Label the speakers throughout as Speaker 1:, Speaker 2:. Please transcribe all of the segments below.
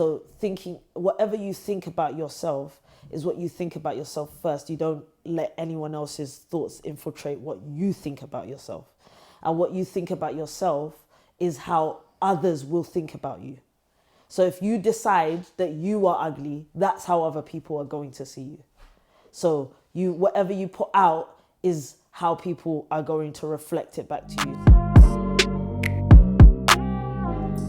Speaker 1: So whatever you think about yourself is what you think about yourself first. You don't let anyone else's thoughts infiltrate what you think about yourself. And what you think about yourself is how others will think about you. So if you decide that you are ugly, that's how other people are going to see you. So whatever you put out is how people are going to reflect it back to you.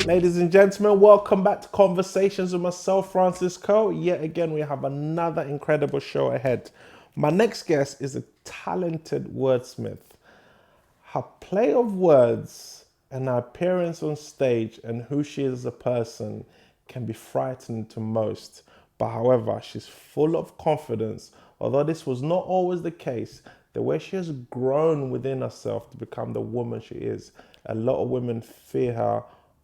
Speaker 2: Ladies and gentlemen, welcome back to Conversations with myself, Francis Koh. Yet again, we have another incredible show ahead. My next guest is a talented wordsmith. Her play of words and her appearance on stage and who she is as a person can be frightening to most. But however, she's full of confidence. Although this was not always the case, the way she has grown within herself to become the woman she is, a lot of women fear her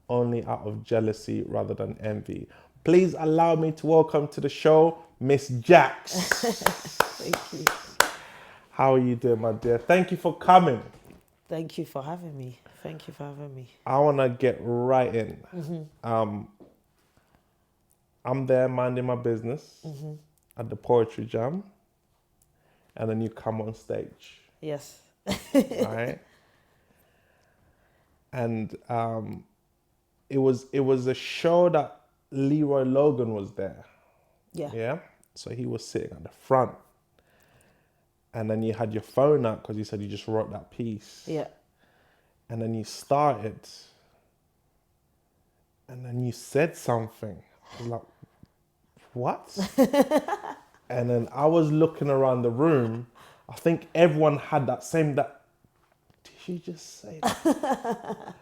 Speaker 2: only out of jealousy rather than envy. Please allow me to welcome to the show, Miss Jjaqz.
Speaker 1: Thank you.
Speaker 2: How are you doing, my dear? Thank you for coming.
Speaker 1: Thank you for having me. Thank you for having me.
Speaker 2: I want to get right in. I'm there minding my business at the poetry jam, and then you come on stage.
Speaker 1: Yes.
Speaker 2: Right? And it was a show that Leroy Logan was there.
Speaker 1: Yeah.
Speaker 2: Yeah. So he was sitting at the front. And then you had your phone out because you said you just wrote that piece.
Speaker 1: Yeah.
Speaker 2: And then you started. And then you said something. I was like, what? And then I was looking around the room. I think everyone had that. Did she just say that?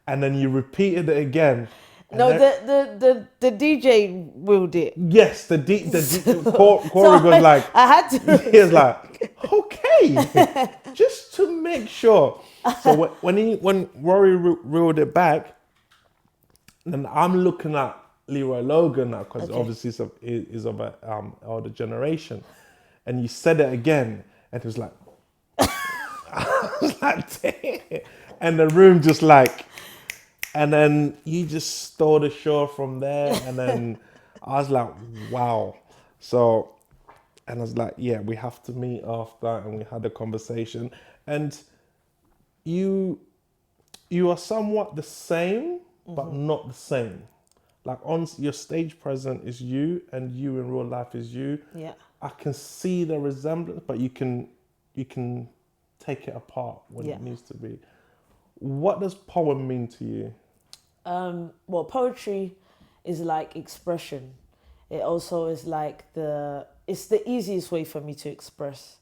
Speaker 2: And then you repeated it again.
Speaker 1: No, the DJ willed it.
Speaker 2: Yes, Corey was like,
Speaker 1: I had to.
Speaker 2: He was like, okay, just to make sure. So when Rory reeled it back, then I'm looking at Leroy Logan now because obviously is of an older generation, and you said it again, and it was like, I was like, damn. And the room just like. And then you just stole the show from there. And then I was like, wow. So, and I was like, yeah, we have to meet after. And we had a conversation. And you are somewhat the same, but not the same. Like on your stage present is you and you in real life is you.
Speaker 1: Yeah.
Speaker 2: I can see the resemblance, but you can take it apart when it needs to be. What does poem mean to you?
Speaker 1: Well, poetry is like expression. It also is like it's the easiest way for me to express.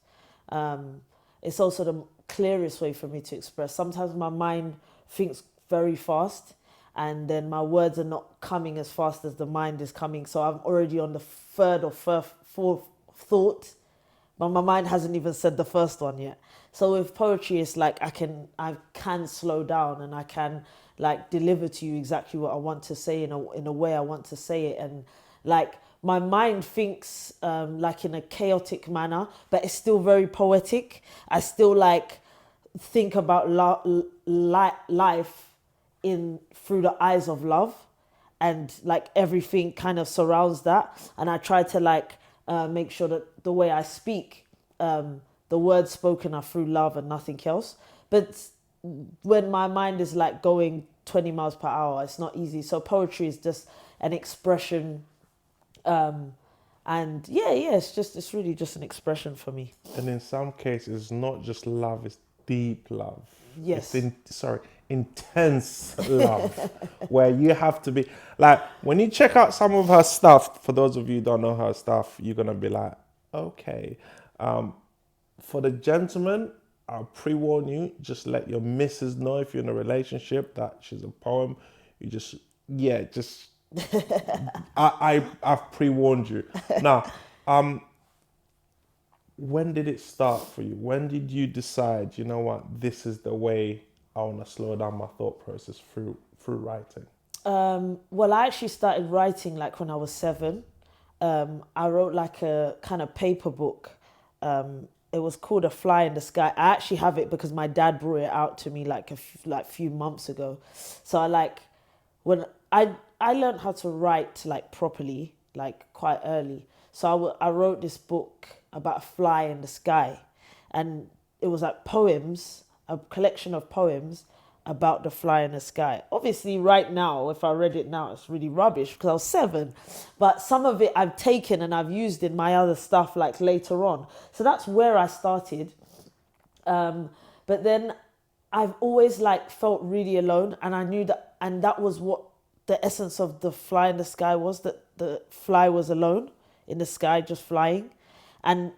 Speaker 1: It's also the clearest way for me to express. Sometimes my mind thinks very fast and then my words are not coming as fast as the mind is coming. So I'm already on the third or fourth thought, but my mind hasn't even said the first one yet. So with poetry, it's like I can slow down and I can like deliver to you exactly what I want to say in a way I want to say it. And like my mind thinks like in a chaotic manner, but it's still very poetic. I still like think about life through the eyes of love, and like everything kind of surrounds that. And I try to like make sure that the way I speak, the words spoken are through love and nothing else. But when my mind is like going 20 miles per hour, it's not easy. So poetry is just an expression. And it's really just an expression for me.
Speaker 2: And in some cases, it's not just love, it's deep love.
Speaker 1: Yes.
Speaker 2: It's intense love, where you have to be like, when you check out some of her stuff, for those of you who don't know her stuff, you're going to be like, okay. For the gentleman, I'll pre-warn you, just let your missus know if you're in a relationship that she's a poem. I've pre-warned you. Now, when did it start for you? When did you decide, you know what, this is the way I want to slow down my thought process through writing?
Speaker 1: Well, I actually started writing like when I was 7. I wrote like a kind of paper book. It was called A Fly in the Sky. I actually have it because my dad brought it out to me like a few months ago. So I like, when I learned how to write like properly, like quite early. So I wrote this book about a fly in the sky, and it was like poems, a collection of poems about the fly in the sky. Obviously, right now, if I read it now, it's really rubbish because I was 7. But some of it I've taken and I've used in my other stuff like later on. So that's where I started. But then I've always like felt really alone, and I knew that, and that was what the essence of the fly in the sky was, that the fly was alone in the sky, just flying. And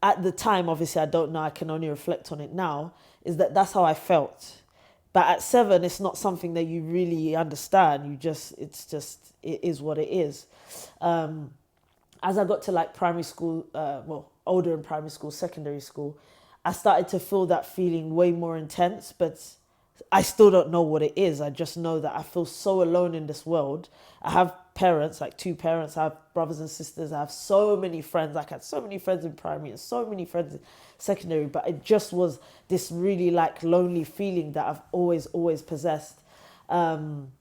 Speaker 1: at the time, obviously, I don't know, I can only reflect on it now, is that that's how I felt. But at 7, it's not something that you really understand. It is what it is. As I got to like primary school, older in primary school, secondary school, I started to feel that feeling way more intense, but I still don't know what it is. I just know that I feel so alone in this world. I have parents, like 2 parents, I have brothers and sisters, I have so many friends. Like I had so many friends in primary and so many friends in secondary, but it just was this really like lonely feeling that I've always possessed. Then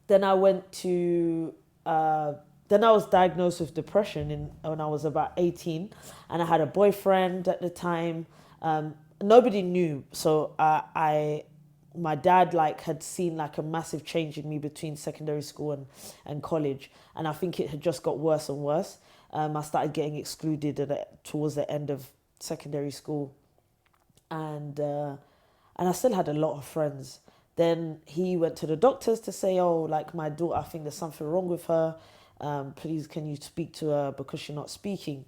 Speaker 1: I went to, then I was diagnosed with depression when I was about 18, and I had a boyfriend at the time. Nobody knew, so my dad like had seen like a massive change in me between secondary school and college, and I think it had just got worse and worse. I started getting excluded towards the end of secondary school, and I still had a lot of friends. Then he went to the doctors to say, oh, like my daughter, I think there's something wrong with her. Please, can you speak to her because she's not speaking?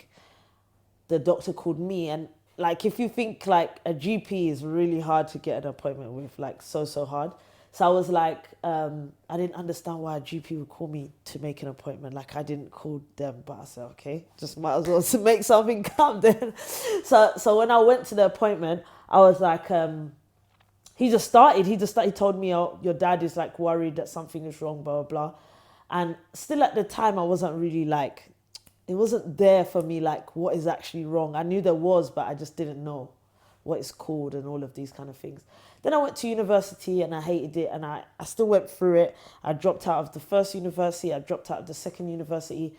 Speaker 1: The doctor called me, and like if you think like a GP is really hard to get an appointment with, like so hard. So I was like, I didn't understand why a GP would call me to make an appointment. Like I didn't call them, but I said, okay, just might as well to make something come then. So when I went to the appointment, I was like, he told me, oh, your dad is like worried that something is wrong, blah, blah, blah. And still at the time, I wasn't really like, it wasn't there for me, like what is actually wrong. I knew there was, but I just didn't know what it's called and all of these kind of things. Then I went to university and I hated it, and I still went through it. I dropped out of the first university, I dropped out of the second university,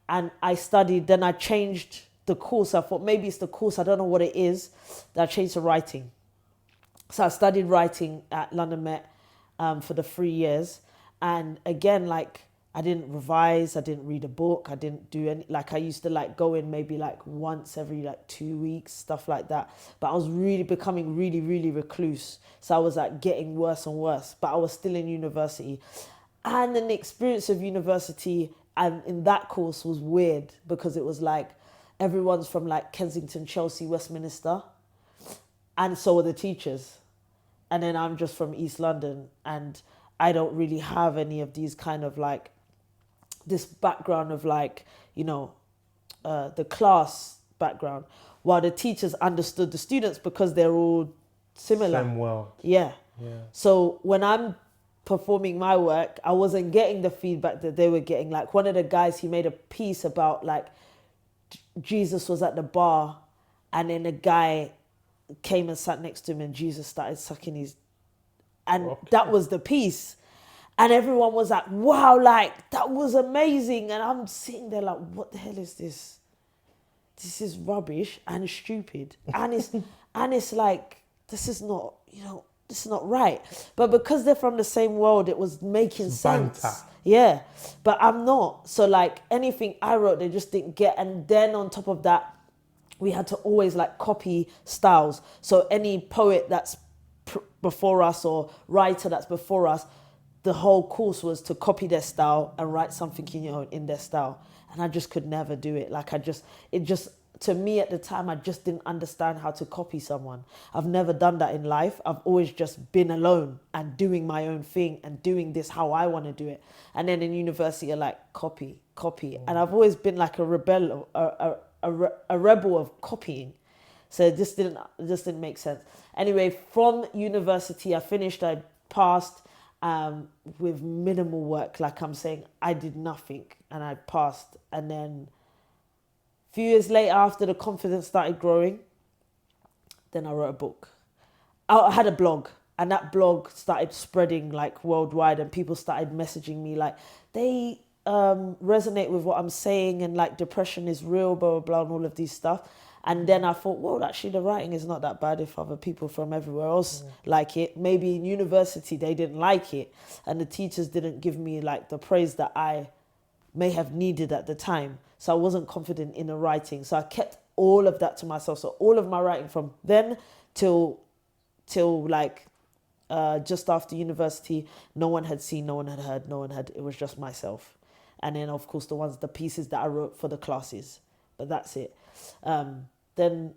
Speaker 1: and I studied. Then I changed the course. I thought maybe it's the course, I don't know what it is. Then I changed to writing. So I studied writing at London Met for the 3 years. And again, like I didn't revise, I didn't read a book, I didn't do any, like I used to like go in maybe like once every like 2 weeks, stuff like that. But I was really becoming really recluse. So I was like getting worse and worse, but I was still in university. And then the experience of university and in that course was weird because it was like everyone's from like Kensington, Chelsea, Westminster. And so are the teachers. And then I'm just from East London, and I don't really have any of these kind of like this background of like, you know, the class background, while the teachers understood the students because they're all similar.
Speaker 2: Same world.
Speaker 1: Yeah.
Speaker 2: Yeah.
Speaker 1: So when I'm performing my work, I wasn't getting the feedback that they were getting. Like one of the guys, he made a piece about like Jesus was at the bar, and then a guy came and sat next to him, and Jesus started sucking his, and that was the piece. And everyone was like, wow, like that was amazing. And I'm sitting there like, what the hell is this? This is rubbish and stupid. And it's like, this is not, you know, this is not right. But because they're from the same world, it was making sense.
Speaker 2: Banter.
Speaker 1: Yeah. But I'm not. So like anything I wrote, they just didn't get. And then on top of that, we had to always like copy styles. So any poet that's before us or writer that's before us, the whole course was to copy their style and write something, you know, in their style. And I just could never do it. Like to me at the time, I just didn't understand how to copy someone. I've never done that in life. I've always just been alone and doing my own thing and doing this how I want to do it. And then in university, you're like, copy. And I've always been like a rebel, a rebel of copying. So it just didn't make sense. Anyway, from university, I finished, I passed with minimal work. Like I'm saying, I did nothing and I passed. And then a few years later, after the confidence started growing, then I wrote a book. I had a blog. and that blog started spreading like worldwide, and people started messaging me like they resonate with what I'm saying, and like depression is real, blah blah blah, and all of these stuff. And then I thought, well, actually, the writing is not that bad if other people from everywhere else like it. Maybe in university they didn't like it, and the teachers didn't give me like the praise that I may have needed at the time. So I wasn't confident in the writing. So I kept all of that to myself. So all of my writing from then till like just after university, no one had seen, no one had heard, it was just myself. And then of course the pieces that I wrote for the classes, but that's it. So then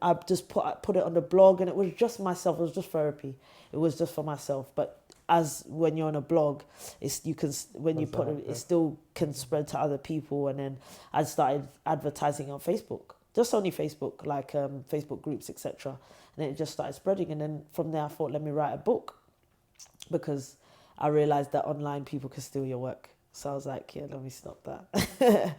Speaker 1: I just put it on the blog, and it was just myself. It was just therapy. It was just for myself. But as when you're on a blog, it still can spread to other people. And then I started advertising on Facebook, just only Facebook, like Facebook groups, etc. And then it just started spreading. And then from there, I thought, let me write a book, because I realized that online people can steal your work. So I was like, yeah, let me stop that.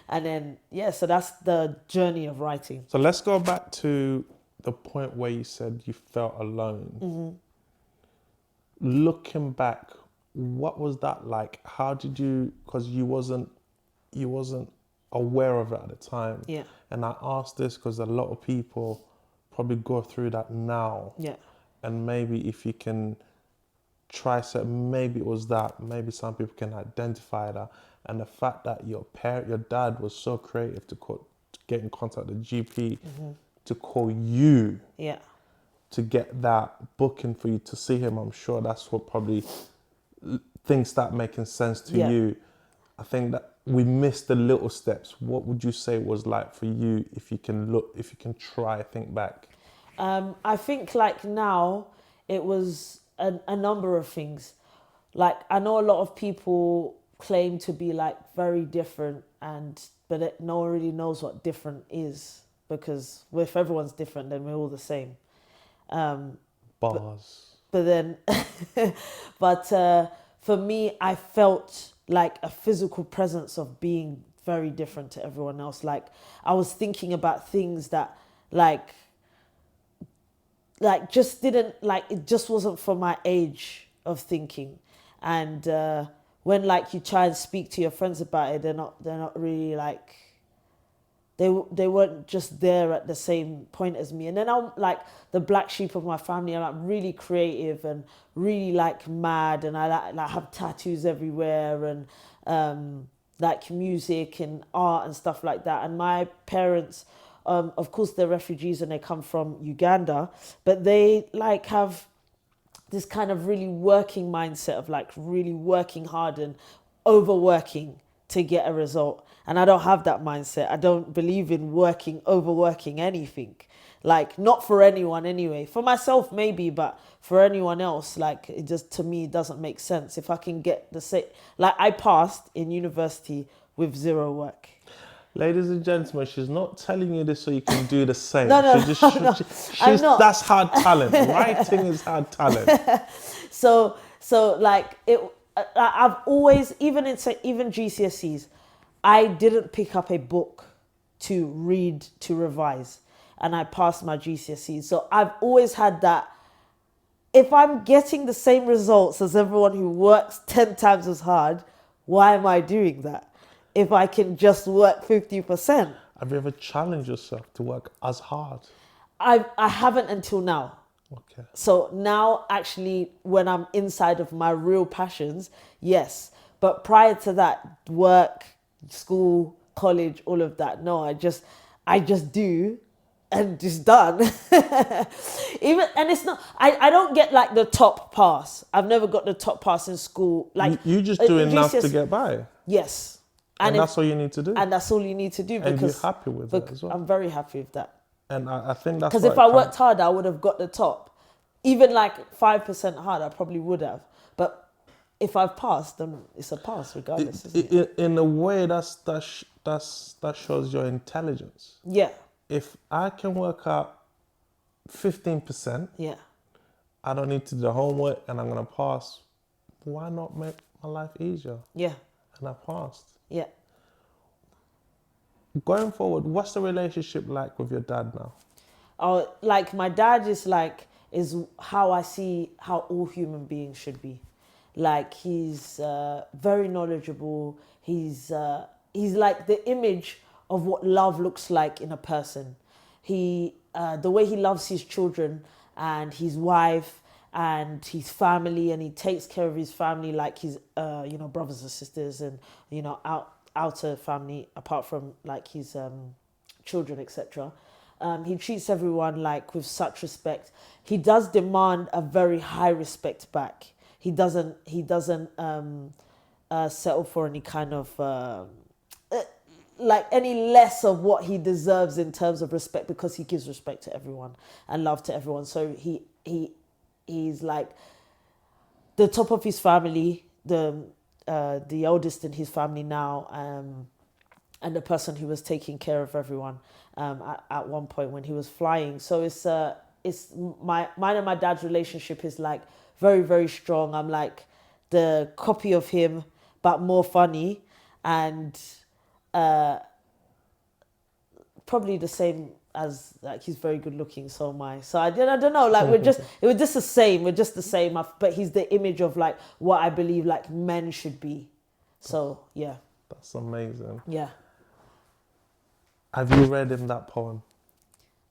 Speaker 1: And then, so that's the journey of writing.
Speaker 2: So let's go back to the point where you said you felt alone. Looking back, what was that like? How did you, because you wasn't aware of it at the time.
Speaker 1: Yeah.
Speaker 2: And I asked this because a lot of people probably go through that now.
Speaker 1: Yeah.
Speaker 2: And maybe if you can try, so maybe it was that, maybe some people can identify that. And the fact that your dad was so creative to get in contact with the GP, to call you, to get that booking for you to see him, I'm sure that's what probably things start making sense to you. I think that we missed the little steps. What would you say was like for you, if you can think back?
Speaker 1: I think like now it was a number of things. Like I know a lot of people claim to be like very different, but no one really knows what different is, because if everyone's different, then we're all the same.
Speaker 2: Bars.
Speaker 1: But then, for me, I felt like a physical presence of being very different to everyone else. Like I was thinking about things that like just didn't, like, it just wasn't for my age of thinking. And when like you try and speak to your friends about it, they're not really like, they weren't just there at the same point as me. And then I'm like the black sheep of my family. I'm like really creative and really like mad, and I like have tattoos everywhere, and like music and art and stuff like that. And my parents, of course, they're refugees and they come from Uganda, but they like have this kind of really working mindset of like really working hard and overworking to get a result. And I don't have that mindset. I don't believe in overworking anything. Like, not for anyone anyway. For myself, maybe, but for anyone else, like, it just, to me, doesn't make sense. If I can get the same, like, I passed in university with 0 work.
Speaker 2: Ladies and gentlemen, she's not telling you this so you can do the same.
Speaker 1: No,
Speaker 2: I'm not. That's hard talent. Writing is hard talent.
Speaker 1: So like it. I've always, even GCSEs, I didn't pick up a book to read, to revise, and I passed my GCSEs. So I've always had that. If I'm getting the same results as everyone who works 10 times as hard, why am I doing that? If I can just work 50%.
Speaker 2: Have you ever challenged yourself to work as hard?
Speaker 1: I haven't until now.
Speaker 2: Okay.
Speaker 1: So now, actually, when I'm inside of my real passions, yes. But prior to that, work, school, college, all of that, no, I just do, and just done. And it's not, I don't get like the top pass. I've never got the top pass in school. Like,
Speaker 2: you just do enough to get by.
Speaker 1: Yes.
Speaker 2: And that's all you need to do.
Speaker 1: And that's all you need to do.
Speaker 2: And you're happy with that as well.
Speaker 1: I'm very happy with that.
Speaker 2: And I think that's
Speaker 1: because if I worked hard, I would have got the top. Even like 5% hard, I probably would have. But if I've passed, then it's a pass regardless.
Speaker 2: In a way, that shows your intelligence.
Speaker 1: Yeah.
Speaker 2: If I can work out 15%,
Speaker 1: yeah,
Speaker 2: I don't need to do the homework and I'm gonna pass. Why not make my life easier?
Speaker 1: Yeah.
Speaker 2: And I passed.
Speaker 1: Yeah.
Speaker 2: Going forward, what's the relationship like with your dad now?
Speaker 1: Oh, like my dad is like, is how I see how all human beings should be. Like he's very knowledgeable. He's like the image of what love looks like in a person. He the way he loves his children and his wife and his family, and he takes care of his family like his brothers and sisters, and outer family apart from like his children, etc. He treats everyone like with such respect. He does demand a very high respect back. He doesn't settle for any kind of like any less of what he deserves in terms of respect, because he gives respect to everyone and love to everyone. So he's like the top of his family, the eldest in his family now, and the person who was taking care of everyone at one point when he was flying. So it's mine and my dad's relationship is like very, very strong. I'm like the copy of him, but more funny, and probably the same as, like, he's very good looking, so am I. So I don't know, like we're just the same, but he's the image of like what I believe like men should be. So yeah.
Speaker 2: That's amazing.
Speaker 1: Yeah.
Speaker 2: Have you read him that poem?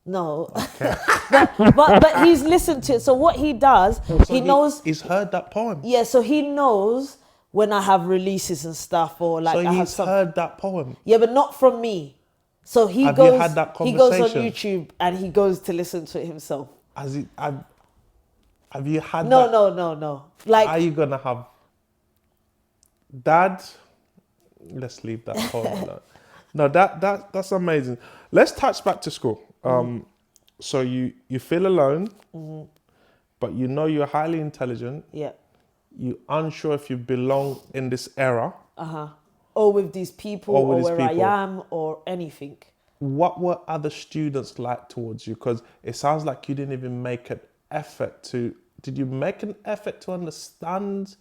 Speaker 1: No.
Speaker 2: Okay.
Speaker 1: but he's listened to it. So what he does, he knows.
Speaker 2: He's heard that poem.
Speaker 1: Yeah, so he knows when I have releases and stuff, or like
Speaker 2: So
Speaker 1: I have
Speaker 2: he's heard that poem.
Speaker 1: Yeah, but not from me. So he
Speaker 2: Have
Speaker 1: goes.
Speaker 2: you had that
Speaker 1: He goes on
Speaker 2: conversation?
Speaker 1: YouTube and he goes to listen to it himself.
Speaker 2: Have you had
Speaker 1: No,
Speaker 2: that?
Speaker 1: no. Like,
Speaker 2: Are you gonna have Dad? Let's leave that poem alone. No, that's amazing. Let's touch back to school. So you feel alone, but you know you're highly intelligent.
Speaker 1: yeah.
Speaker 2: You're unsure if you belong in this era.
Speaker 1: Or with these people,
Speaker 2: Or with
Speaker 1: or
Speaker 2: these
Speaker 1: where
Speaker 2: people.
Speaker 1: I am, or anything.
Speaker 2: What were other students like towards you? Because it sounds like you didn't even make an effort to. Did you make an effort to understand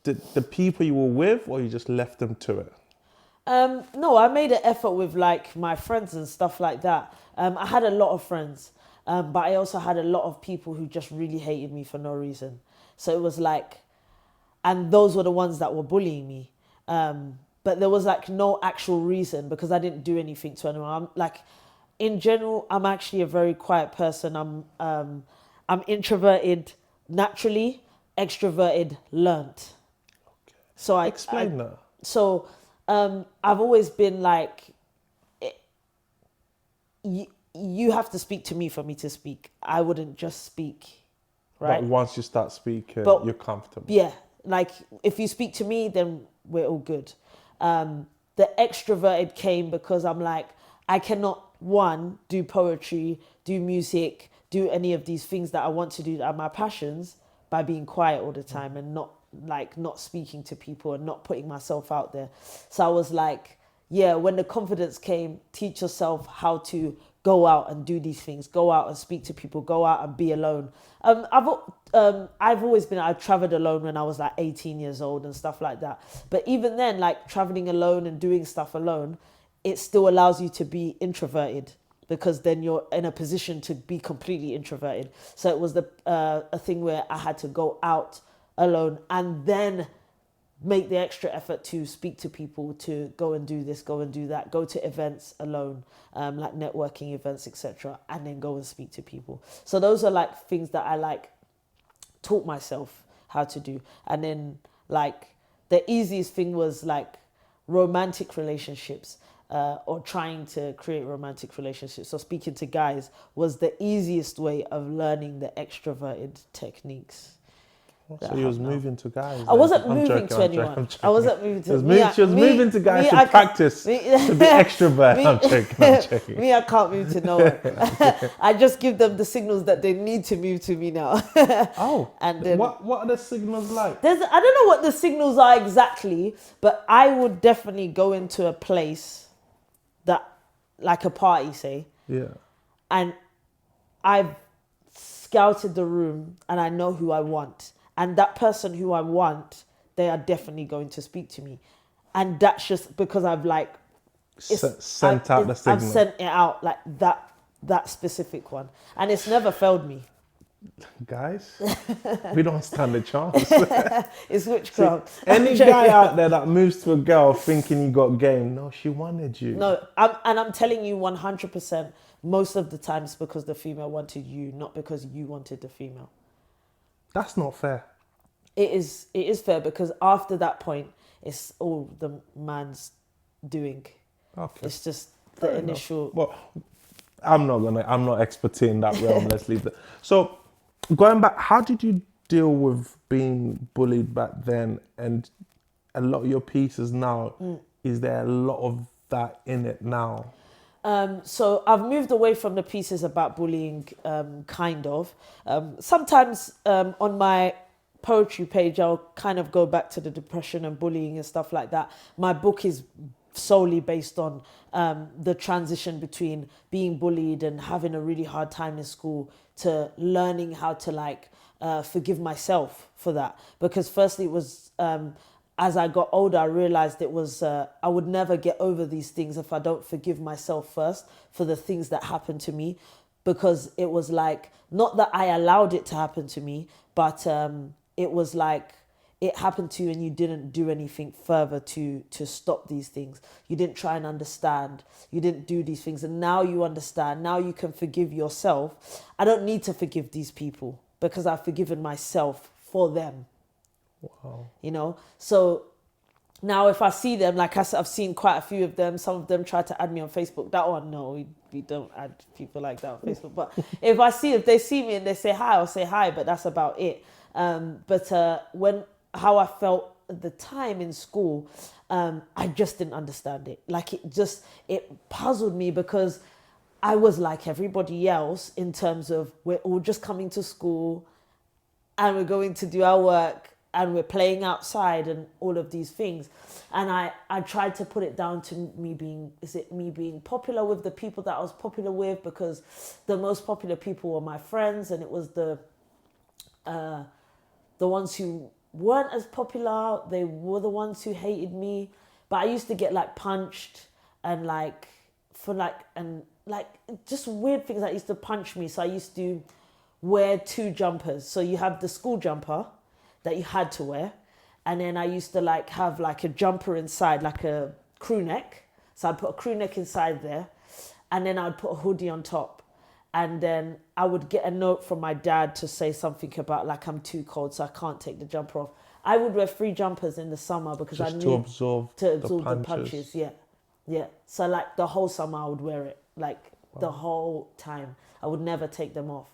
Speaker 2: the people you were with, or you just left them to it?
Speaker 1: No, I made an effort with like my friends and stuff like that. I had a lot of friends, but I also had a lot of people who just really hated me for no reason. So it was like, and those were the ones that were bullying me. But there was like no actual reason, because I didn't do anything to anyone. I'm like, in general, I'm actually a very quiet person. I'm introverted naturally, extroverted learned. So
Speaker 2: Explain that.
Speaker 1: So I've always been like, you have to speak to me for me to speak. I wouldn't just speak, right?
Speaker 2: But once you start speaking, you're comfortable.
Speaker 1: Yeah, like if you speak to me, then we're all good. The extroverted came because I'm like, I cannot, one, do poetry, do music, do any of these things that I want to do that are my passions by being quiet all the time and not speaking to people and not putting myself out there. So I was like, yeah, when the confidence came, teach yourself how to go out and do these things, go out and speak to people, go out and be alone. I've always been, I traveled alone when I was like 18 years old and stuff like that. But even then, like traveling alone and doing stuff alone, it still allows you to be introverted, because then you're in a position to be completely introverted. So it was a thing where I had to go out alone and then make the extra effort to speak to people, to go and do this, go and do that, go to events alone, like networking events, etc., and then go and speak to people. So those are like things that I like taught myself how to do. And then like the easiest thing was like romantic relationships, or trying to create romantic relationships. So speaking to guys was the easiest way of learning the extroverted techniques.
Speaker 2: So you was moving to guys.
Speaker 1: I wasn't moving to anyone. I wasn't moving to.
Speaker 2: She was moving to guys to practice to be extrovert. I'm joking.
Speaker 1: Me, I can't move to no one. I just give them the signals that they need to move to me now.
Speaker 2: Oh,
Speaker 1: and then,
Speaker 2: what are the signals like?
Speaker 1: I don't know what the signals are exactly, but I would definitely go into a place that, like a party, say.
Speaker 2: Yeah.
Speaker 1: And I've scouted the room and I know who I want. And that person who I want, they are definitely going to speak to me. And that's just because I've like...
Speaker 2: Sent out the signal.
Speaker 1: I've sent it out, like that specific one. And it's never failed me.
Speaker 2: Guys, we don't stand a chance.
Speaker 1: It's
Speaker 2: See,
Speaker 1: witchcraft.
Speaker 2: any guy out there that moves to a girl thinking he got game, no, she wanted you.
Speaker 1: No, I'm telling you 100%, most of the time it's because the female wanted you, not because you wanted the female.
Speaker 2: That's not fair.
Speaker 1: It is fair because after that point, it's all the man's doing.
Speaker 2: Okay.
Speaker 1: It's just
Speaker 2: Fair
Speaker 1: the
Speaker 2: enough.
Speaker 1: initial.
Speaker 2: Well, I'm not expert in that realm. Let's leave that. So, going back, how did you deal with being bullied back then? And a lot of your pieces now, is there a lot of that in it now?
Speaker 1: So I've moved away from the pieces about bullying, kind of. Sometimes on my poetry page, I'll kind of go back to the depression and bullying and stuff like that. My book is solely based on the transition between being bullied and having a really hard time in school to learning how to forgive myself for that. Because firstly it was as I got older, I realized it was I would never get over these things if I don't forgive myself first for the things that happened to me, because it was like, not that I allowed it to happen to me, but it was like it happened to you and you didn't do anything further to stop these things. You didn't try and understand. You didn't do these things. And now you understand. Now you can forgive yourself. I don't need to forgive these people because I've forgiven myself for them.
Speaker 2: Wow.
Speaker 1: You know, so now if I see them, like I said, I've seen quite a few of them. Some of them try to add me on Facebook. That one, no, we don't add people like that on Facebook. But if they see me and they say hi, I'll say hi, but that's about it. How I felt at the time in school, I just didn't understand it. Like it puzzled me because I was like everybody else in terms of we're all just coming to school and we're going to do our work and we're playing outside and all of these things. And I tried to put it down to me being popular with the people that I was popular with, because the most popular people were my friends, and it was the ones who weren't as popular, they were the ones who hated me. But I used to get punched and just weird things that used to punch me. So I used to wear two jumpers. So you have the school jumper that you had to wear, and then I used to have a jumper inside, like a crew neck. So I'd put a crew neck inside there, and then I'd put a hoodie on top. And then I would get a note from my dad to say something about I'm too cold, so I can't take the jumper off. I would wear 3 jumpers in the summer because I
Speaker 2: to absorb
Speaker 1: the punches. Yeah. So the whole summer I would wear it, the whole time. I would never take them off.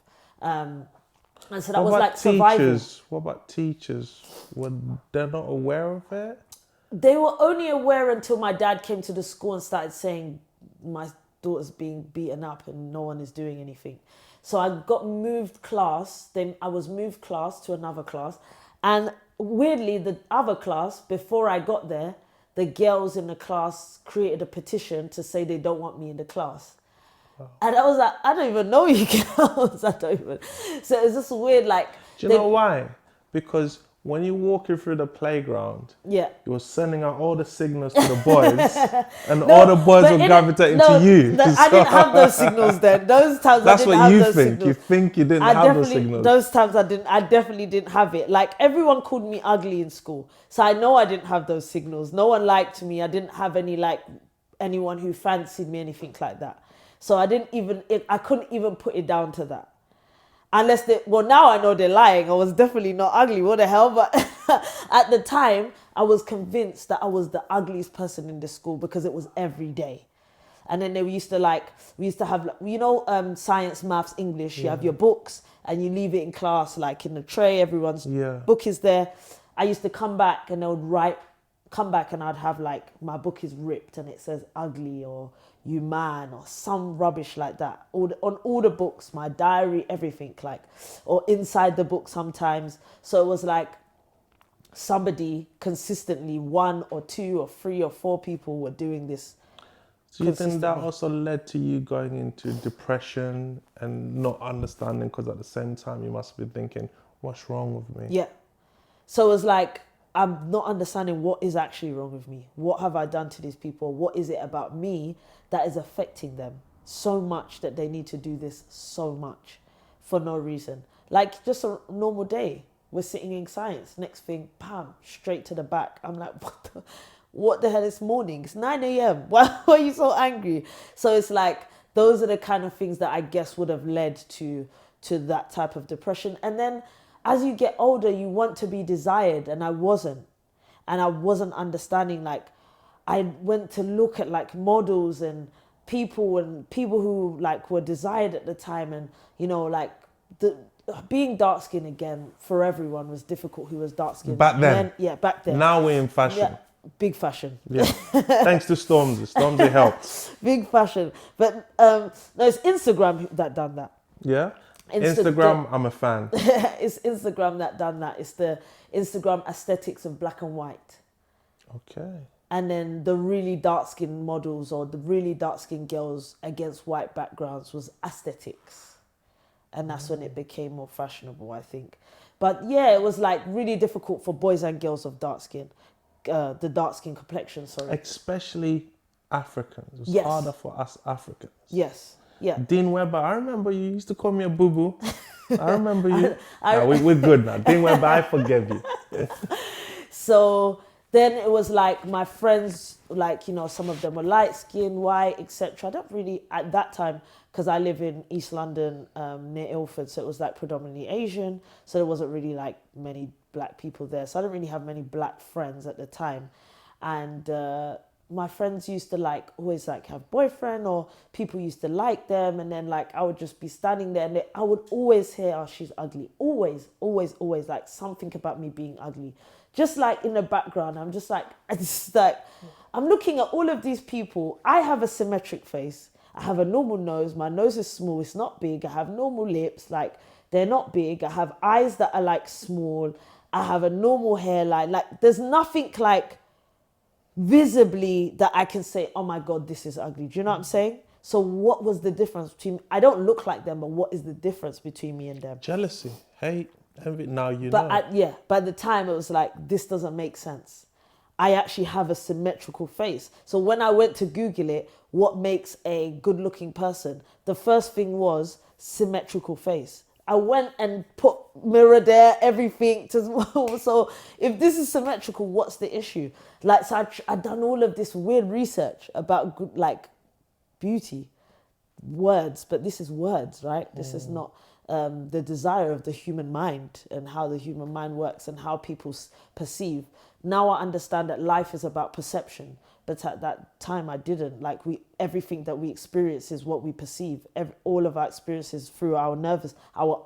Speaker 1: And so that was survival.
Speaker 2: What about teachers? Were they not aware of it?
Speaker 1: They were only aware until my dad came to the school and started saying my daughter's being beaten up and no one is doing anything. So I got moved class. Then I was moved class to another class. And weirdly, the other class, before I got there, the girls in the class created a petition to say they don't want me in the class. Oh. And I was like, I don't even know you girls. So it's just weird. Do
Speaker 2: you know why? Because when you're walking through the playground,
Speaker 1: yeah,
Speaker 2: you're sending out all the signals to the boys, and all the boys are gravitating to you.
Speaker 1: I didn't have those signals then. Those times
Speaker 2: that's
Speaker 1: I didn't
Speaker 2: what
Speaker 1: have
Speaker 2: you
Speaker 1: those
Speaker 2: think.
Speaker 1: signals.
Speaker 2: You think you didn't have those signals.
Speaker 1: Those times I definitely didn't have it. Everyone called me ugly in school, so I know I didn't have those signals. No one liked me. I didn't have any anyone who fancied me, anything like that. So I couldn't even put it down to that. Unless now I know they're lying. I was definitely not ugly. What the hell? But at the time, I was convinced that I was the ugliest person in the school because it was every day. And then we used to have science, maths, English. You have your books and you leave it in class, in the tray. Everyone's book is there. I used to come back and I'd have my book is ripped and it says ugly or you man or some rubbish like that. On all the books, my diary, everything or inside the book sometimes. So it was somebody consistently, 1 or 2 or 3 or 4 people were doing this.
Speaker 2: So you think that also led to you going into depression and not understanding, because at the same time you must be thinking, what's wrong with me?
Speaker 1: Yeah. So it was I'm not understanding what is actually wrong with me. What have I done to these people? What is it about me that is affecting them so much that they need to do this so much for no reason? Like just a normal day. We're sitting in science. Next thing, bam, straight to the back. I'm like, what the hell is morning? It's 9 a.m. Why are you so angry? So it's like, those are the kind of things that I guess would have led to that type of depression. And then as you get older, you want to be desired, and I wasn't. And I wasn't understanding, like, I went to look at like models and people who like were desired at the time, and like the being dark skinned again for everyone was difficult who was dark skinned.
Speaker 2: Back then.
Speaker 1: Yeah, back then.
Speaker 2: Now we're in fashion.
Speaker 1: Yeah, big fashion.
Speaker 2: Yeah. Thanks to Stormzy. Stormzy helped.
Speaker 1: Big fashion. But no, it's Instagram that done that.
Speaker 2: Yeah. Instagram, I'm a fan.
Speaker 1: It's Instagram that done that. It's the Instagram aesthetics of black and white.
Speaker 2: Okay.
Speaker 1: And then the really dark-skinned models or the really dark-skinned girls against white backgrounds was aesthetics. And that's when it became more fashionable, I think. But yeah, it was like really difficult for boys and girls of dark skin, the dark skin complexion, sorry.
Speaker 2: Especially Africans. It was
Speaker 1: Yes.
Speaker 2: harder for us Africans.
Speaker 1: Yes, yeah.
Speaker 2: Dean Webber, I remember you used to call me a boo-boo. I remember you. No, we're good now. Dean Webber, I forgive you.
Speaker 1: So then it was like my friends, like, some of them were light skin, white, etc. I don't really, at that time, because I live in East London near Ilford, so it was like predominantly Asian. So there wasn't really like many black people there. So I didn't really have many black friends at the time. And my friends used to like always like have boyfriend, or people used to like them, and then like I would just be standing there and I would always hear, oh, she's ugly. Always, always, always, like something about me being ugly. Just like in the background, I'm looking at all of these people. I have a symmetric face. I have a normal nose. My nose is small. It's not big. I have normal lips. Like, they're not big. I have eyes that are like small. I have a normal hairline. Like, there's nothing like visibly that I can say, oh my God, this is ugly. Do you know what I'm saying? So what was the difference between, I don't look like them, but what is the difference between me and them?
Speaker 2: Jealousy, hate, envy, now you
Speaker 1: But
Speaker 2: know.
Speaker 1: by the time it was like, this doesn't make sense. I actually have a symmetrical face. So when I went to Google it, what makes a good looking person? The first thing was symmetrical face. I went and put mirror there, everything. So if this is symmetrical, what's the issue? Like, so I'd done all of this weird research about good, like, beauty, words, but this is words, right? This is not the desire of the human mind and how the human mind works and how people perceive. Now I understand that life is about perception, but at that time I didn't. Like, everything that we experience is what we perceive. All of our experiences through our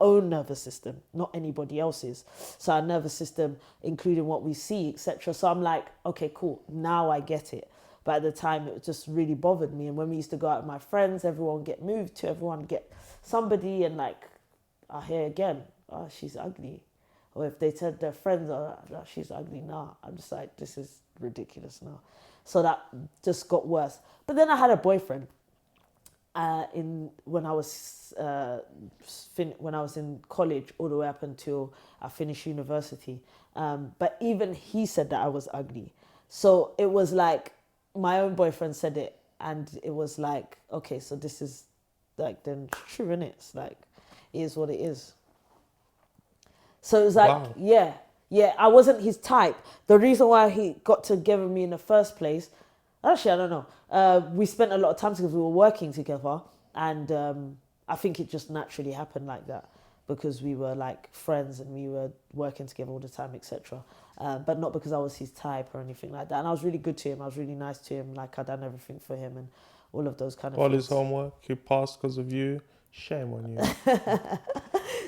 Speaker 1: own nervous system, not anybody else's. So our nervous system, including what we see, etc. So I'm like, okay, cool. Now I get it. But at the time, it just really bothered me. And when we used to go out with my friends, everyone get moved to, everyone get somebody, and like, I hear again, oh, she's ugly. Or if they said their friends, oh, she's ugly now. I'm just like, this is ridiculous now. So that just got worse. But then I had a boyfriend when I was in college, all the way up until I finished university. But even he said that I was ugly. So it was like, my own boyfriend said it, and it was like, okay, so this is like, then true, innit? It's like, it is what it is. So it was like,
Speaker 2: Wow.
Speaker 1: yeah, I wasn't his type. The reason why he got together with me in the first place, actually, I don't know. We spent a lot of time together. We were working together, and I think it just naturally happened like that because we were like friends and we were working together all the time, etc. But not because I was his type or anything like that. And I was really good to him. I was really nice to him. Like, I'd done everything for him and all of those kind of
Speaker 2: All
Speaker 1: things.
Speaker 2: his homework, he passed because of you. Shame on you.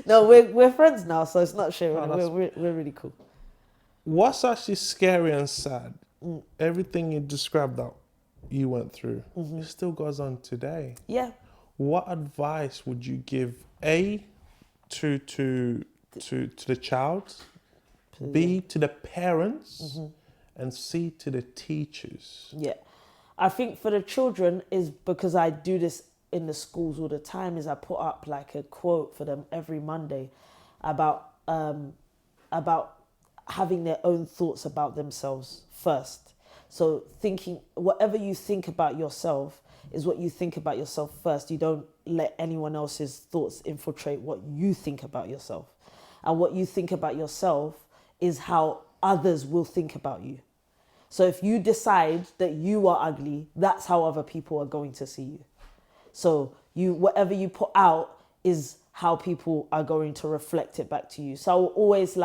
Speaker 1: No, we're friends now, so it's not shame.
Speaker 2: Oh,
Speaker 1: We're really cool.
Speaker 2: What's actually scary and sad? Everything you described that you went through, it still goes on today.
Speaker 1: Yeah.
Speaker 2: What advice would you give to the child, B, to the parents, and C, to the teachers?
Speaker 1: Yeah. I think for the children is because I do this in the schools all the time, is I put up like a quote for them every Monday about having their own thoughts about themselves first. So thinking, whatever you think about yourself is what you think about yourself first. You don't let anyone else's thoughts infiltrate what you think about yourself. And what you think about yourself is how others will think about you. So if you decide that you are ugly, that's how other people are going to see you. So whatever you put out is how people are going to reflect it back to you. So I will always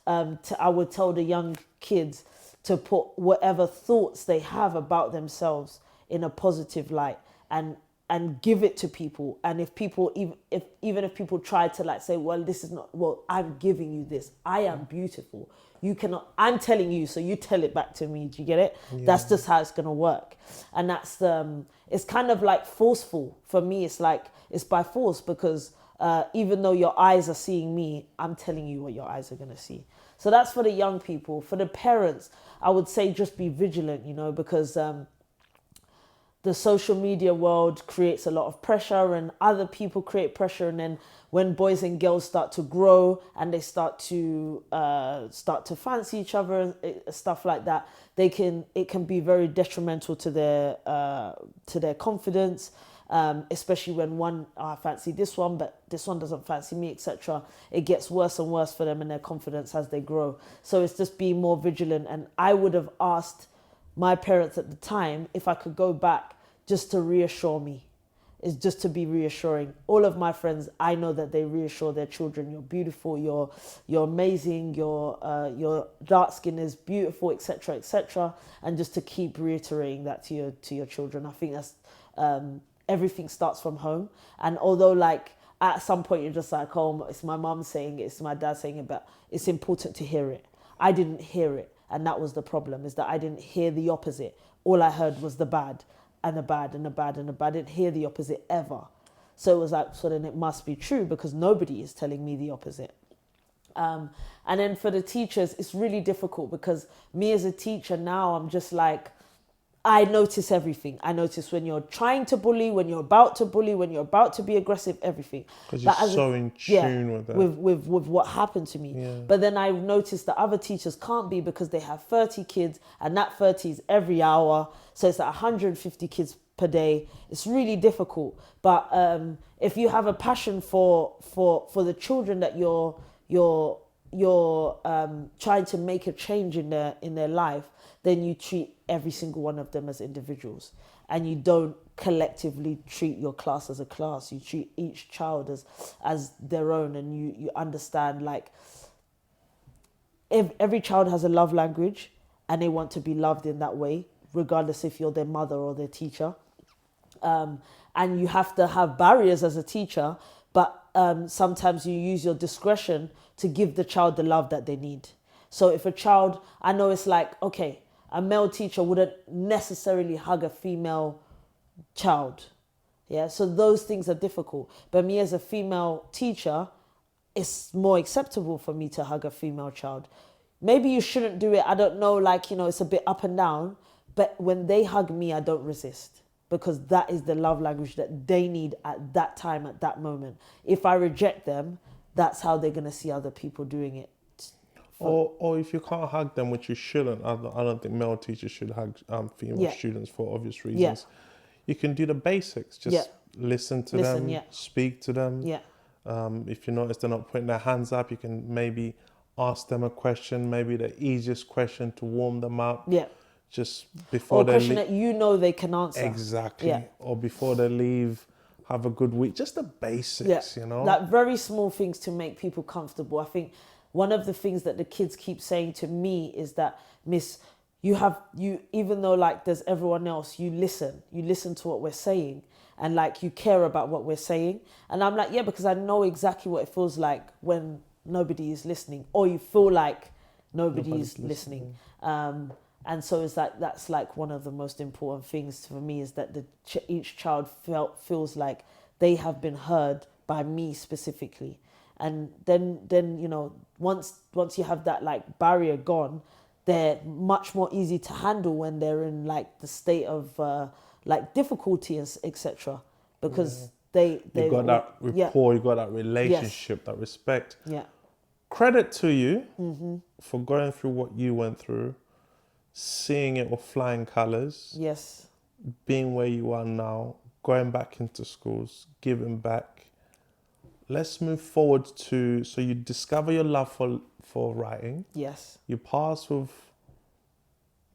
Speaker 1: I would tell the young kids to put whatever thoughts they have about themselves in a positive light and give it to people. And if people, even if people try to say, well, this is not, well, I'm giving you this. I am beautiful. You cannot, I'm telling you, so you tell it back to me. Do you get it? Yeah. That's just how it's going to work. And that's it's kind of like forceful. For me, it's by force, because even though your eyes are seeing me, I'm telling you what your eyes are going to see. So that's for the young people. For the parents, I would say just be vigilant, because the social media world creates a lot of pressure, and other people create pressure. And then when boys and girls start to grow and they start to fancy each other and stuff like that, it can be very detrimental to their confidence. Especially when one, I fancy this one, but this one doesn't fancy me, etc. It gets worse and worse for them and their confidence as they grow. So it's just being more vigilant. And I would have asked my parents at the time if I could go back just to reassure me. It's just to be reassuring. All of my friends, I know that they reassure their children. You're beautiful. You're amazing. Your dark skin is beautiful, etc., etc. And just to keep reiterating that to your children. I think that's everything starts from home. And although at some point you're just like, oh, it's my mom saying it, it's my dad saying it, but it's important to hear it. I didn't hear it. And that was the problem, is that I didn't hear the opposite. All I heard was the bad and the bad and the bad and the bad. I didn't hear the opposite ever. So it was so then it must be true, because nobody is telling me the opposite. And then for the teachers, it's really difficult, because me as a teacher now, I'm just I notice everything. I notice when you're trying to bully, when you're about to bully, when you're about to be aggressive, everything.
Speaker 2: Because you're so in tune with that.
Speaker 1: With what happened to me. Yeah. But then I've noticed that other teachers can't be, because they have 30 kids, and that 30 is every hour. So it's 150 kids per day. It's really difficult. But if you have a passion for the children that you're trying to make a change in their life, then you treat every single one of them as individuals, and you don't collectively treat your class as a class. You treat each child as their own, and you understand if every child has a love language and they want to be loved in that way, regardless if you're their mother or their teacher. And you have to have barriers as a teacher, but sometimes you use your discretion to give the child the love that they need. So if a child, I know it's okay, a male teacher wouldn't necessarily hug a female child. Yeah, so those things are difficult. But me as a female teacher, it's more acceptable for me to hug a female child. Maybe you shouldn't do it. I don't know, it's a bit up and down. But when they hug me, I don't resist, because that is the love language that they need at that time, at that moment. If I reject them, that's how they're going to see other people doing it.
Speaker 2: Or if you can't hug them, which you shouldn't, I don't think male teachers should hug female students for obvious reasons. You can do the basics. Just listen to them, speak to them. If you notice they're not putting their hands up, you can maybe ask them a question, maybe the easiest question to warm them up. Just before they leave. Or a question
Speaker 1: that they can answer.
Speaker 2: Exactly. Or before they leave, have a good week. Just the basics,
Speaker 1: very small things to make people comfortable. I think one of the things that the kids keep saying to me is that, Miss, you even though there's everyone else, you listen to what we're saying, and you care about what we're saying. And I'm yeah, because I know exactly what it feels like when nobody is listening, or you feel like nobody's listening. And so it's that's one of the most important things for me, is that each child feels like they have been heard by me specifically. And then once you have that barrier gone, they're much more easy to handle when they're in the state of difficulty, etc. Because you
Speaker 2: got that rapport, you got that relationship, that respect. Credit to you for going through what you went through, seeing it with flying colours. being where you are now, going back into schools, giving back. Let's move forward to, so you discover your love for writing.
Speaker 1: Yes.
Speaker 2: You pass with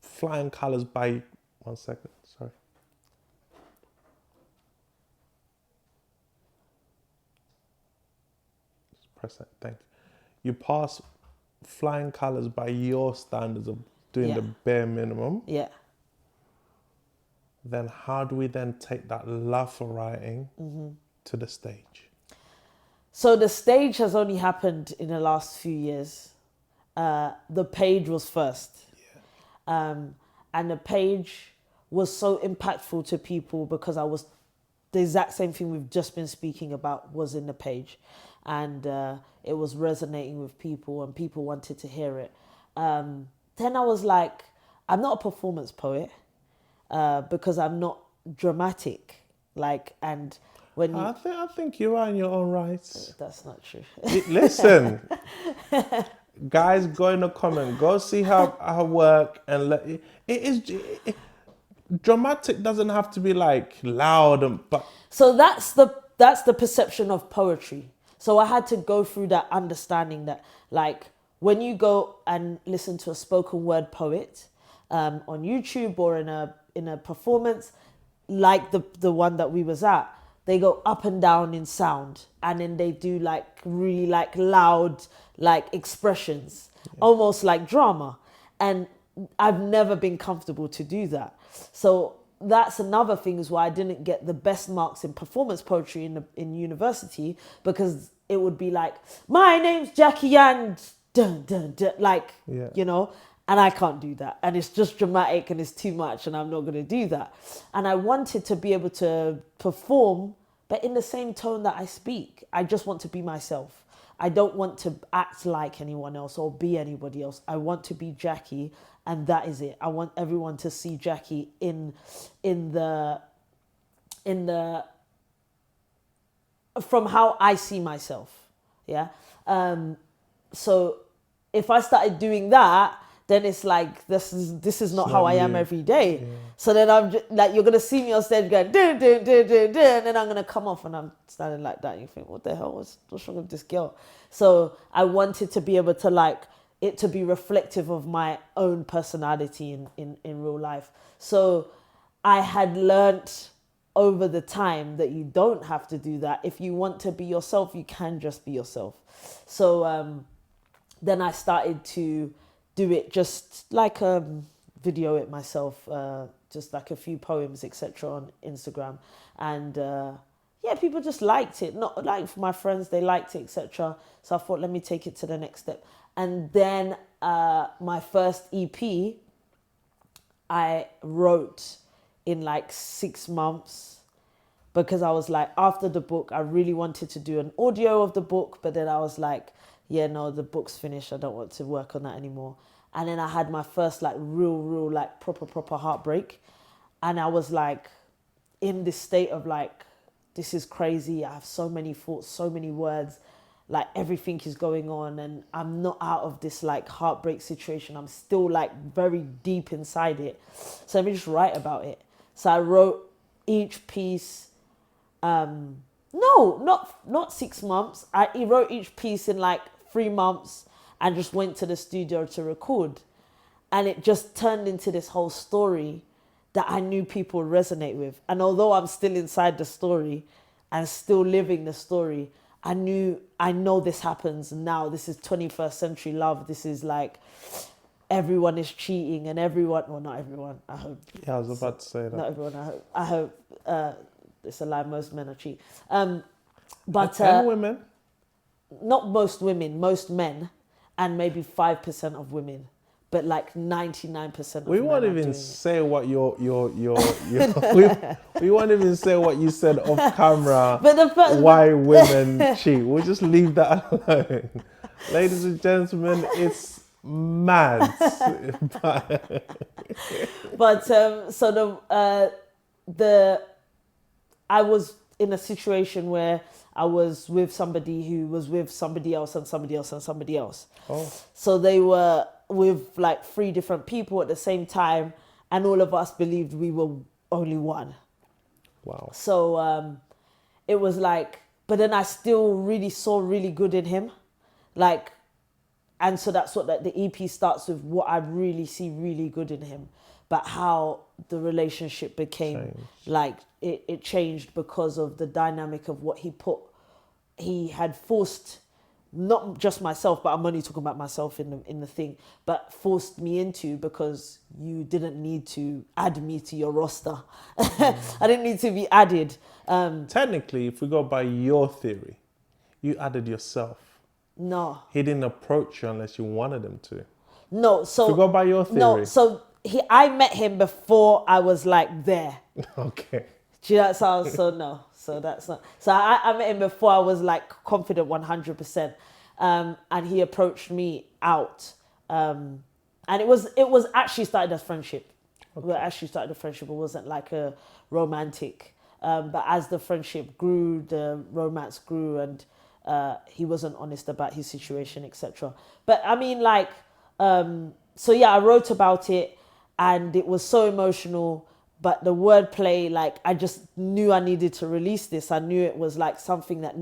Speaker 2: flying colours by, 1 second, sorry. Just press that, thank you. You pass flying colours by your standards of doing the bare minimum.
Speaker 1: Yeah.
Speaker 2: Then how do we then take that love for writing to the stage?
Speaker 1: So the stage has only happened in the last few years. The page was first. And the page was so impactful to people because the exact same thing we've just been speaking about was in the page. And it was resonating with people and people wanted to hear it. Then I was like, I'm not a performance poet because I'm not dramatic. And when you...
Speaker 2: I think you are in your own rights.
Speaker 1: That's not true.
Speaker 2: Listen, guys, go in the comment. Go see her work and dramatic doesn't have to be like loud but.
Speaker 1: So that's the perception of poetry. So I had to go through that understanding that like when you go and listen to a spoken word poet on YouTube or in a performance like the one that we was at, they go up and down in sound and then they do like really like loud like expressions, almost like drama. And I've never been comfortable to do that. So that's another thing is why I didn't get the best marks in performance poetry in university, because it would be like, my name's Jackie and dun, dun, dun, like, you know, and I can't do that. And it's just dramatic and it's too much and I'm not going to do that. And I wanted to be able to perform, but in the same tone that I speak. I just want to be myself. I don't want to act like anyone else or be anybody else. I want to be Jackie, and that is it. I want everyone to see Jackie in the from how I see myself. Yeah. So if I started doing that, then it's like this is not how I am every day. Yeah. So then I'm just, like, you're gonna see me on stage going do do do do do, and then I'm gonna come off and I'm standing like that. And you think, what the hell? What's wrong with this girl? So I wanted to be able to like it to be reflective of my own personality in real life. So I had learnt over the time that you don't have to do that. If you want to be yourself, you can just be yourself. So then I started to do it just like video it myself, just like a few poems, etc. on Instagram. And people just liked it. Not like my friends, they liked it, etc. So I thought, let me take it to the next step. And then my first EP, I wrote in like 6 months, because I was like, after the book, I really wanted to do an audio of the book, but then I was like, yeah, no, the book's finished. I don't want to work on that anymore. And then I had my first like real like proper heartbreak. And I was like in this state of like, this is crazy. I have so many thoughts, so many words, like everything is going on and I'm not out of this like heartbreak situation. I'm still like very deep inside it. So let me just write about it. So I wrote each piece, not 6 months. I wrote each piece in like 3 months and just went to the studio to record. And it just turned into this whole story that I knew people would resonate with. And although I'm still inside the story and still living the story, I know this happens now. This is 21st century love. This is like everyone is cheating and everyone, well, not everyone, I hope.
Speaker 2: Yeah, I was about to say that.
Speaker 1: Not everyone, I hope it's a lie, most men are cheating. But
Speaker 2: and women?
Speaker 1: Not most women, most men, and maybe 5% of women. But like 99% of
Speaker 2: we
Speaker 1: men
Speaker 2: won't
Speaker 1: are
Speaker 2: even
Speaker 1: doing
Speaker 2: say what your we won't even say what you said off camera.
Speaker 1: But
Speaker 2: why women cheat. We'll just leave that alone. Ladies and gentlemen, it's mad.
Speaker 1: But so I was in a situation where I was with somebody who was with somebody else and somebody else and somebody else.
Speaker 2: Oh.
Speaker 1: So they were with like 3 different people at the same time, and all of us believed we were only one.
Speaker 2: Wow.
Speaker 1: So it was like, but then I still really saw really good in him. Like, and so that's what the EP starts with, what I really see really good in him. But how the relationship became,
Speaker 2: Changed.
Speaker 1: like, it changed because of the dynamic of what he had forced, not just myself, but I'm only talking about myself in the thing, but forced me into, because you didn't need to add me to your roster. I didn't need to be added.
Speaker 2: Technically, if we go by your theory, you added yourself.
Speaker 1: No.
Speaker 2: He didn't approach you unless you wanted him to.
Speaker 1: No, so...
Speaker 2: If we go by your theory.
Speaker 1: No, so I met him before I was, like, there.
Speaker 2: Okay.
Speaker 1: Do you know what I'm saying? So no, so that's not. So I met him before I was like confident 100%, and he approached me out, and it was actually started as friendship. Okay. We actually started a friendship. It wasn't like a romantic, but as the friendship grew, the romance grew, and he wasn't honest about his situation, etc. But I mean, like, so yeah, I wrote about it, and it was so emotional. But the wordplay, like, I just knew I needed to release this. I knew it was like something that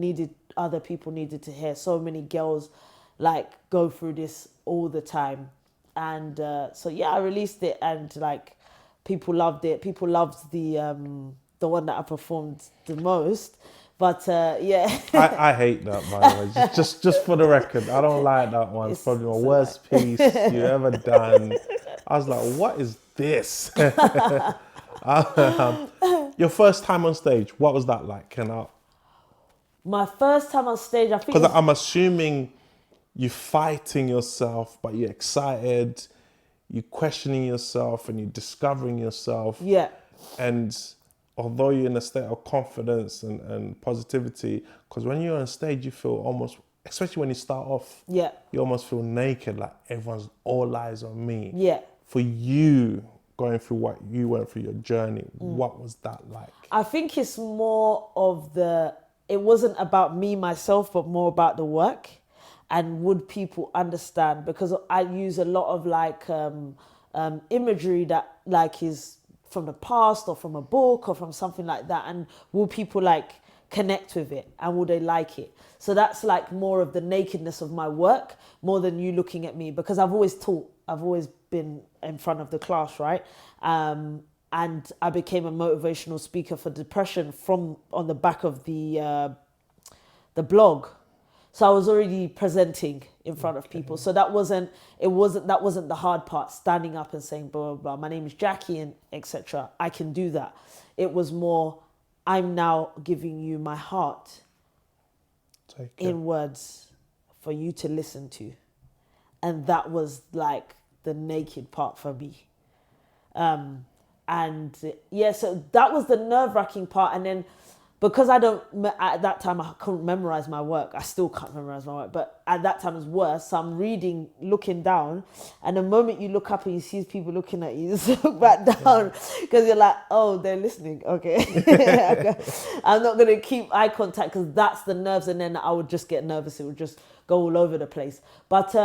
Speaker 1: other people needed to hear. So many girls, like, go through this all the time. And so yeah, I released it, and like, people loved it. People loved the one that I performed the most. But yeah.
Speaker 2: I hate that, by the way. Just for the record, I don't like that one. It's probably my worst piece you ever done. I was like, what is this? Your first time on stage, what was that like?
Speaker 1: My first time on stage, I think...
Speaker 2: Because I'm assuming you're fighting yourself, but you're excited, you're questioning yourself, and you're discovering yourself.
Speaker 1: Yeah.
Speaker 2: And although you're in a state of confidence and positivity, because when you're on stage, you feel almost, especially when you start off,
Speaker 1: yeah,
Speaker 2: you almost feel naked, like all eyes on me.
Speaker 1: Yeah.
Speaker 2: For you, going through what you went through, your journey, what was that like?
Speaker 1: I think it's more of it wasn't about me, myself, but more about the work. And would people understand? Because I use a lot of like imagery that like is from the past or from a book or from something like that. And will people like connect with it, and will they like it? So that's like more of the nakedness of my work, more than you looking at me, because I've always taught. I've always been in front of the class, right? And I became a motivational speaker for depression on the back of the blog. So I was already presenting in front of people. So that wasn't the hard part, standing up and saying blah blah blah. My name is Jackie and etc. I can do that. It was more, I'm now giving you my heart in words for you to listen to. And that was like the naked part for me. And yeah, so that was the nerve-wracking part. And then because at that time I couldn't memorize my work. I still can't memorize my work, but at that time it was worse. So I'm reading, looking down, and the moment you look up and you see people looking at you, you just look back down, because you're like, oh, they're listening. Okay. I'm not going to keep eye contact, because that's the nerves, and then I would just get nervous. It would just go all over the place. But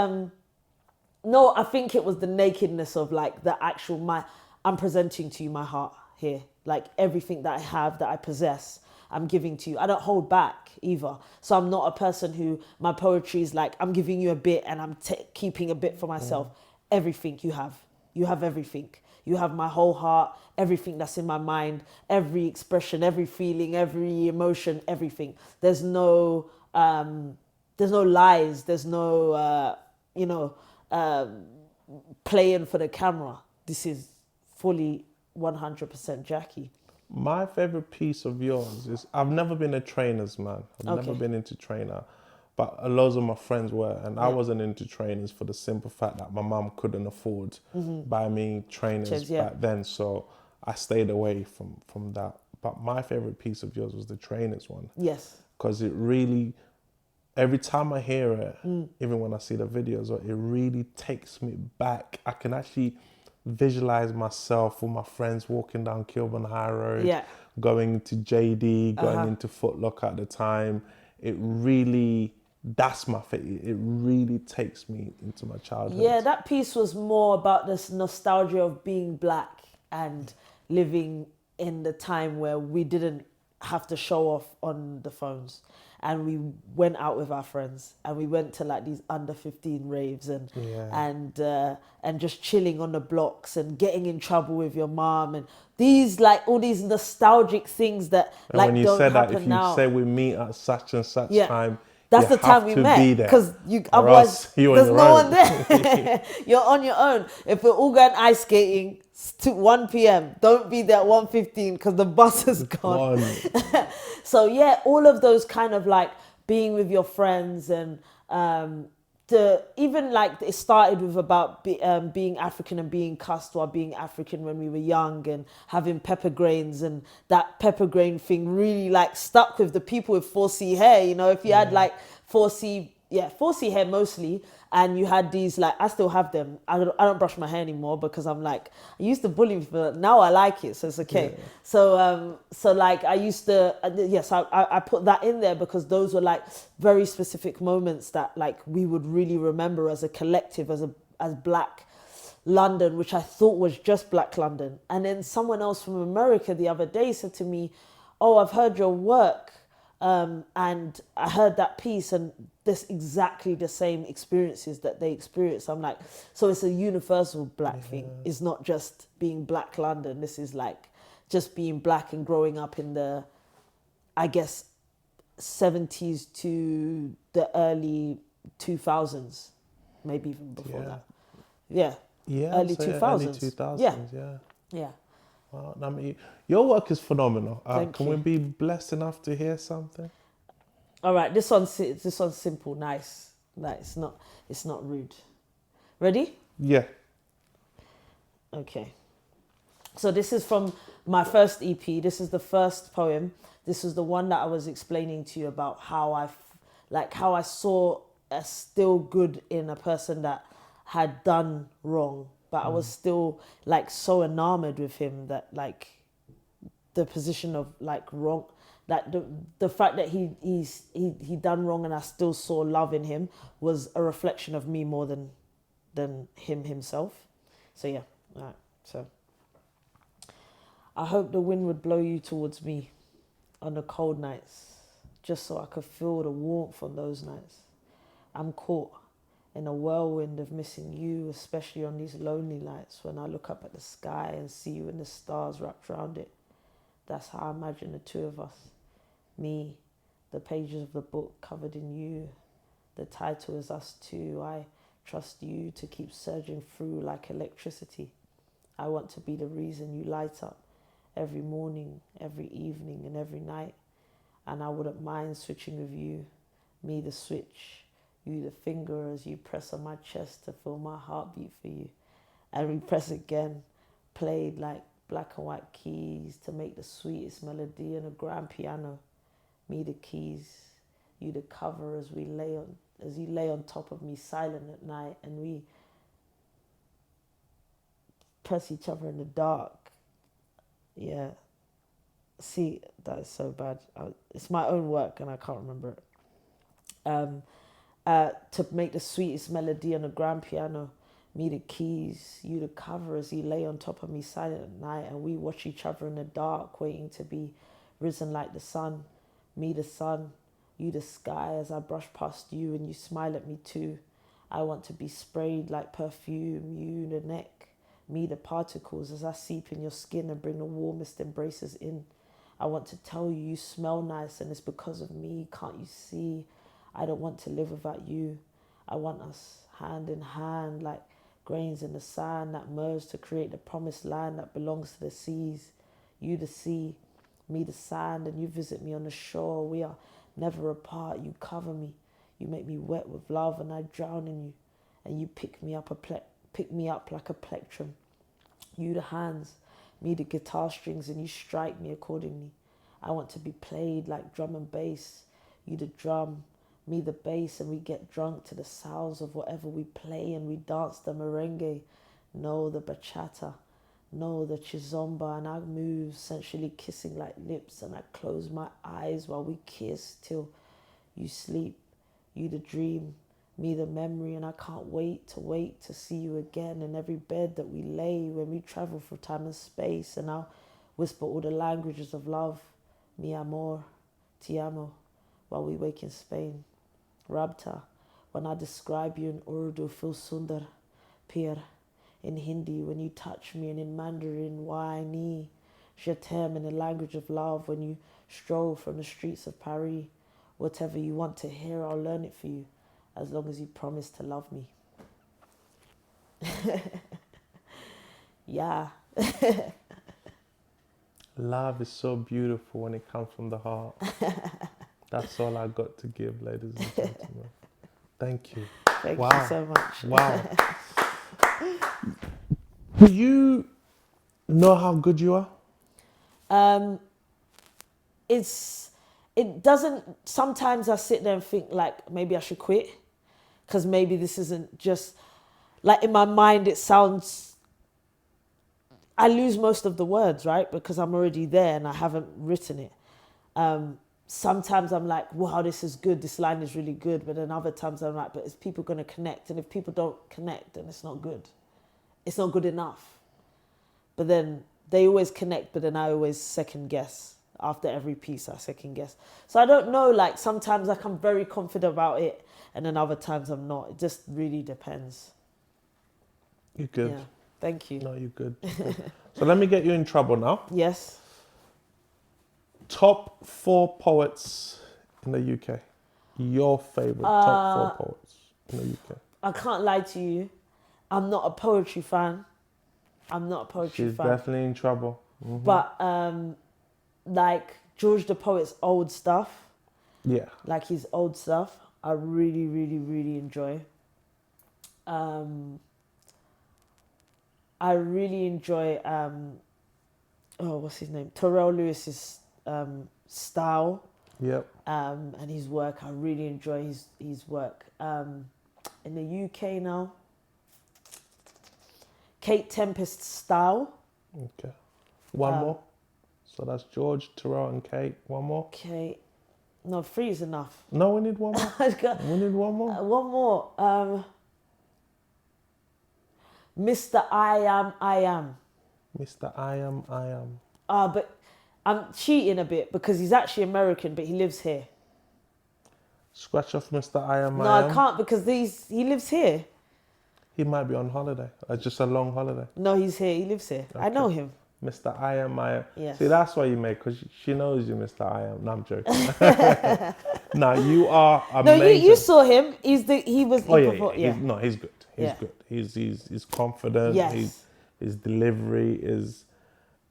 Speaker 1: no, I think it was the nakedness of like the actual, I'm presenting to you my heart here. Like everything that I have, that I possess, I'm giving to you. I don't hold back either. So I'm not a person who, my poetry is like, I'm giving you a bit and I'm keeping a bit for myself. Everything you have everything. You have my whole heart, everything that's in my mind, every expression, every feeling, every emotion, everything. There's no lies. There's no, playing for the camera. This is fully 100% Jackie.
Speaker 2: My favorite piece of yours is, I've never been a trainer's man. I've never been into trainer, but loads of my friends were, and I wasn't into trainers for the simple fact that my mum couldn't afford buy me trainers back then. So I stayed away from that. But my favorite piece of yours was the trainers one.
Speaker 1: Yes.
Speaker 2: Because it really, every time I hear it, even when I see the videos, it really takes me back. I can actually visualize myself with my friends walking down Kilburn High Road, going to JD, going into Foot Locker at the time. It really, that's my favorite. It really takes me into my childhood.
Speaker 1: Yeah, that piece was more about this nostalgia of being black and living in the time where we didn't have to show off on the phones, and we went out with our friends, and we went to like these under 15 raves, and just chilling on the blocks and getting in trouble with your mom, and these like all these nostalgic things that
Speaker 2: And
Speaker 1: like
Speaker 2: when you
Speaker 1: don't
Speaker 2: said that,
Speaker 1: happen
Speaker 2: if you
Speaker 1: now.
Speaker 2: say we meet at such and such
Speaker 1: Yeah.
Speaker 2: time,
Speaker 1: That's
Speaker 2: you
Speaker 1: the time
Speaker 2: have
Speaker 1: we
Speaker 2: to
Speaker 1: met,
Speaker 2: be there,
Speaker 1: because you
Speaker 2: or
Speaker 1: otherwise
Speaker 2: else you're on
Speaker 1: there's
Speaker 2: your
Speaker 1: no
Speaker 2: own.
Speaker 1: one there. You're on your own. If we're all going ice skating to 1 p.m., don't be there at 1:15 because the bus is gone. So yeah, all of those kind of like being with your friends, and even like it started with about being African and being cussed while being African when we were young, and having pepper grains, and that pepper grain thing really like stuck with the people with 4C hair. You know, if you had like 4C hair mostly, and you had these like, I still have them. I don't brush my hair anymore because I'm like, I used to bully me for it. Now I like it, so it's okay.
Speaker 2: Yeah.
Speaker 1: So like I used to, yes, I put that in there because those were like very specific moments that like we would really remember as a collective, as Black London, which I thought was just Black London. And then someone else from America the other day said to me, "Oh, I've heard your work. And I heard that piece, and there's exactly the same experiences that they experience." I'm like, so it's a universal Black thing. It's not just being Black London. This is like just being Black and growing up in the, I guess, 70s to the early 2000s, maybe even before that. Yeah.
Speaker 2: Yeah,
Speaker 1: Early
Speaker 2: so
Speaker 1: 2000s.
Speaker 2: early 2000s,
Speaker 1: Yeah.
Speaker 2: Well, I mean, your work is phenomenal.
Speaker 1: Thank
Speaker 2: can
Speaker 1: you.
Speaker 2: we be blessed enough to hear something?
Speaker 1: All right, this one's simple, nice. Like it's not rude. Ready?
Speaker 2: Yeah.
Speaker 1: Okay. So this is from my first EP. This is the first poem. This is the one that I was explaining to you about how I saw a still good in a person that had done wrong, but I was still like so enamored with him that like the position of like wrong, that the fact that he done wrong and I still saw love in him was a reflection of me more than him himself. So yeah, all right. So I hope the wind would blow you towards me on the cold nights, just so I could feel the warmth on those nights. I'm caught in a whirlwind of missing you, especially on these lonely nights when I look up at the sky and see you and the stars wrapped around it. That's how I imagine the two of us. Me, the pages of the book covered in you. The title is Us Two. I trust you to keep surging through like electricity. I want to be the reason you light up every morning, every evening, and every night. And I wouldn't mind switching with you. Me, the switch. You, the finger, as you press on my chest to feel my heartbeat for you. And we press again, played like black and white keys to make the sweetest melody on a grand piano. Me, the keys. You, the cover, as you lay on top of me silent at night, and we press each other in the dark. Yeah. See, that is so bad. It's my own work and I can't remember it. To make the sweetest melody on a grand piano. Me, the keys. You, the cover, as you lay on top of me silent at night, and we watch each other in the dark, waiting to be risen like the sun. Me, the sun. You, the sky, as I brush past you and you smile at me too. I want to be sprayed like perfume. You, the neck. Me, the particles, as I seep in your skin and bring the warmest embraces in. I want to tell you you smell nice and it's because of me. Can't you see? I don't want to live without you. I want us hand in hand like grains in the sand that merge to create the promised land that belongs to the seas. You, the sea. Me, the sand, and you visit me on the shore. We are never apart. You cover me. You make me wet with love and I drown in you. And you pick me up like a plectrum. You, the hands. Me, the guitar strings, and you strike me accordingly. I want to be played like drum and bass. You, the drum. Me, the bass, and we get drunk to the sounds of whatever we play, and we dance the merengue. No, the bachata. No, the chizomba, and I move, sensually kissing like lips, and I close my eyes while we kiss till you sleep. You, the dream. Me, the memory, and I can't wait to see you again in every bed that we lay when we travel through time and space. And I'll whisper all the languages of love, mi amor, ti amo, while we wake in Spain. Rabta, when I describe you in Urdu, feel sundar, pir, in Hindi, when you touch me, and in Mandarin, why ni, je t'aime, in the language of love, when you stroll from the streets of Paris. Whatever you want to hear, I'll learn it for you, as long as you promise to love me. Yeah.
Speaker 2: Love is so beautiful when it comes from the heart. That's all I got to give, ladies and gentlemen. Thank you.
Speaker 1: Thank you so much.
Speaker 2: Wow. Do you know how good you are?
Speaker 1: It doesn't, sometimes I sit there and think like maybe I should quit, because maybe this isn't just, like in my mind it sounds, I lose most of the words, right? Because I'm already there and I haven't written it. Sometimes I'm like, wow, this is good, this line is really good. But then other times I'm like, but is people going to connect? And if people don't connect, then it's not good. It's not good enough. But then they always connect, but then I always second guess. After every piece, I second guess. So I don't know, like sometimes like I'm very confident about it, and then other times I'm not. It just really depends.
Speaker 2: You're good.
Speaker 1: Yeah. Thank you.
Speaker 2: No, you're good. You're good. So let me get you in trouble now.
Speaker 1: Yes.
Speaker 2: Top 4 poets in the UK. Your favourite top 4 poets in the UK.
Speaker 1: I can't lie to you. I'm not a poetry fan.
Speaker 2: She's definitely in trouble. Mm-hmm.
Speaker 1: But like George the Poet's old stuff.
Speaker 2: Yeah.
Speaker 1: Like his old stuff, I really, really, really enjoy. I really enjoy what's his name? Terrell Lewis's style.
Speaker 2: Yep.
Speaker 1: And his work. I really enjoy his work. In the UK now, Kate Tempest's style.
Speaker 2: Okay. One more. So that's George, Terrell, and Kate. One more.
Speaker 1: Okay. No, 3 is enough.
Speaker 2: No, we need one more. We need one more.
Speaker 1: One more. Mr. I Am.
Speaker 2: Mr. I Am.
Speaker 1: But I'm cheating a bit because he's actually American, but he lives here.
Speaker 2: Scratch off Mr. I Am.
Speaker 1: No, I can't because he lives here.
Speaker 2: He might be on holiday. Just a long holiday.
Speaker 1: No, he's here. He lives here. Okay. I know him.
Speaker 2: Mr. I Am.
Speaker 1: Yes.
Speaker 2: See, that's why you make, because she knows you, Mr. I Am. No, I'm joking. No, you are amazing.
Speaker 1: No, you saw him. He's good.
Speaker 2: He's good. He's confident.
Speaker 1: Yes.
Speaker 2: His delivery is.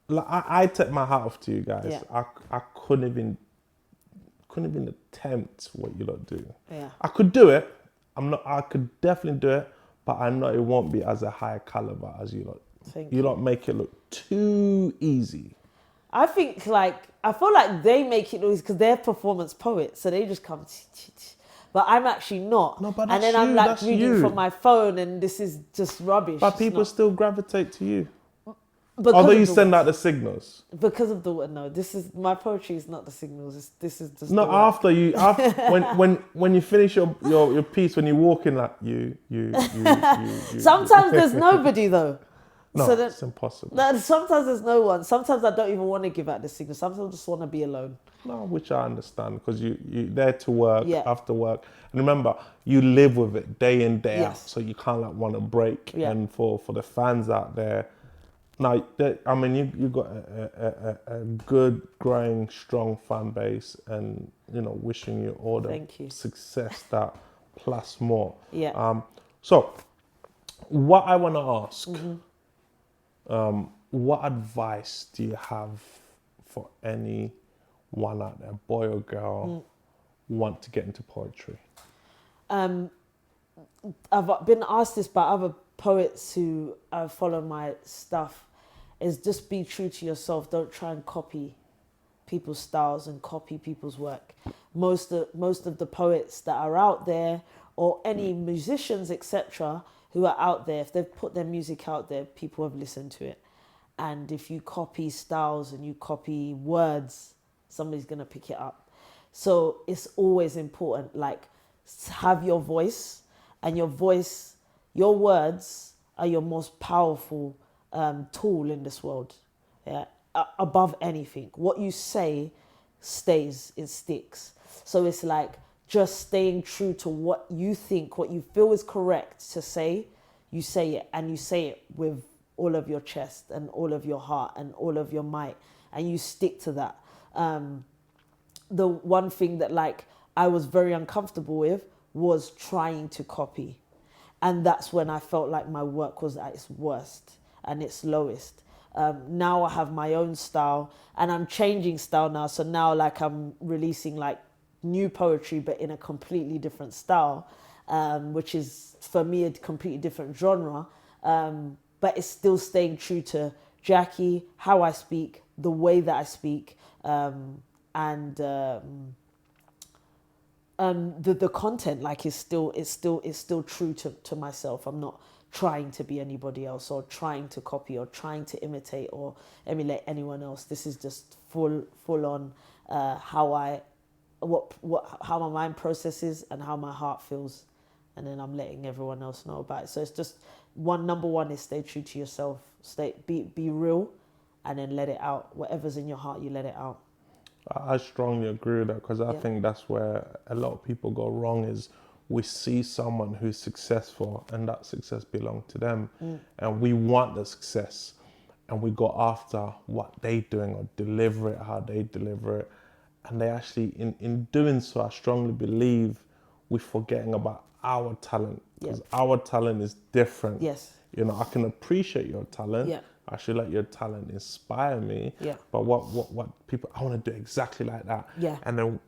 Speaker 2: Like, I take my hat off to you guys.
Speaker 1: Yeah.
Speaker 2: I couldn't even attempt what you lot do.
Speaker 1: Yeah.
Speaker 2: I could do it. I could definitely do it, but I know it won't be as a high caliber as you lot. You lot make it look too easy.
Speaker 1: I feel like they make it easy because they're performance poets, so they just come. But I'm actually not.
Speaker 2: No, but
Speaker 1: and then I'm like reading from my phone, and this is just rubbish.
Speaker 2: But people still gravitate to you.
Speaker 1: Although
Speaker 2: you send out the signals.
Speaker 1: Because of my poetry is not the signals. This is just
Speaker 2: when you finish your piece, when you walk in, like you.
Speaker 1: Sometimes there's nobody though.
Speaker 2: No, so it's impossible.
Speaker 1: Sometimes there's no one. Sometimes I don't even want to give out the signal. Sometimes I just want to be alone.
Speaker 2: No, which I understand, because you're there to work, after work. And remember, you live with it day in, day out. So you kind of want to break. Yeah. And for the fans out there, now, you got a good, growing, strong fan base, and, wishing you all the success that plus more.
Speaker 1: Yeah.
Speaker 2: So, what I want to ask... Mm-hmm. What advice do you have for anyone out there, boy or girl, want to get into poetry? I've
Speaker 1: been asked this by other poets who follow my stuff, is just be true to yourself. Don't try and copy people's styles and copy people's work. Most of the poets that are out there, or any musicians, etc., who are out there, if they've put their music out there, people have listened to it. And if you copy styles and you copy words, somebody's going to pick it up. So it's always important, like, have your voice, and your words are your most powerful tool in this world. Yeah. above anything. What you say stays, it sticks. So it's like just staying true to what you think, what you feel is correct to say, you say it, and you say it with all of your chest and all of your heart and all of your might, and you stick to that. The one thing that like I was very uncomfortable with was trying to copy. And that's when I felt like my work was at its worst and its lowest. Now I have my own style, and I'm changing style now. So now like I'm releasing like new poetry, but in a completely different style, which is for me a completely different genre. But it's still staying true to Jjacqz, how I speak, the way that I speak, and the content like is still true to myself. I'm not trying to be anybody else or trying to copy or trying to imitate or emulate anyone else. This is just full on how my mind processes and how my heart feels, and then I'm letting everyone else know about it. So it's just number one is stay true to yourself, be real, and then let it out. Whatever's in your heart, you let it out.
Speaker 2: I strongly agree with that, because I think that's where a lot of people go wrong, is we see someone who's successful and that success belongs to them, and we want the success and we go after what they're doing or deliver it how they deliver it, and they actually in doing so, I strongly believe we're forgetting about our talent, because our talent is different.
Speaker 1: Yes.
Speaker 2: You know, I can appreciate your talent.
Speaker 1: Yeah.
Speaker 2: I should let your talent inspire me.
Speaker 1: Yeah.
Speaker 2: But what people, I want to do exactly like that.
Speaker 1: Yeah.
Speaker 2: And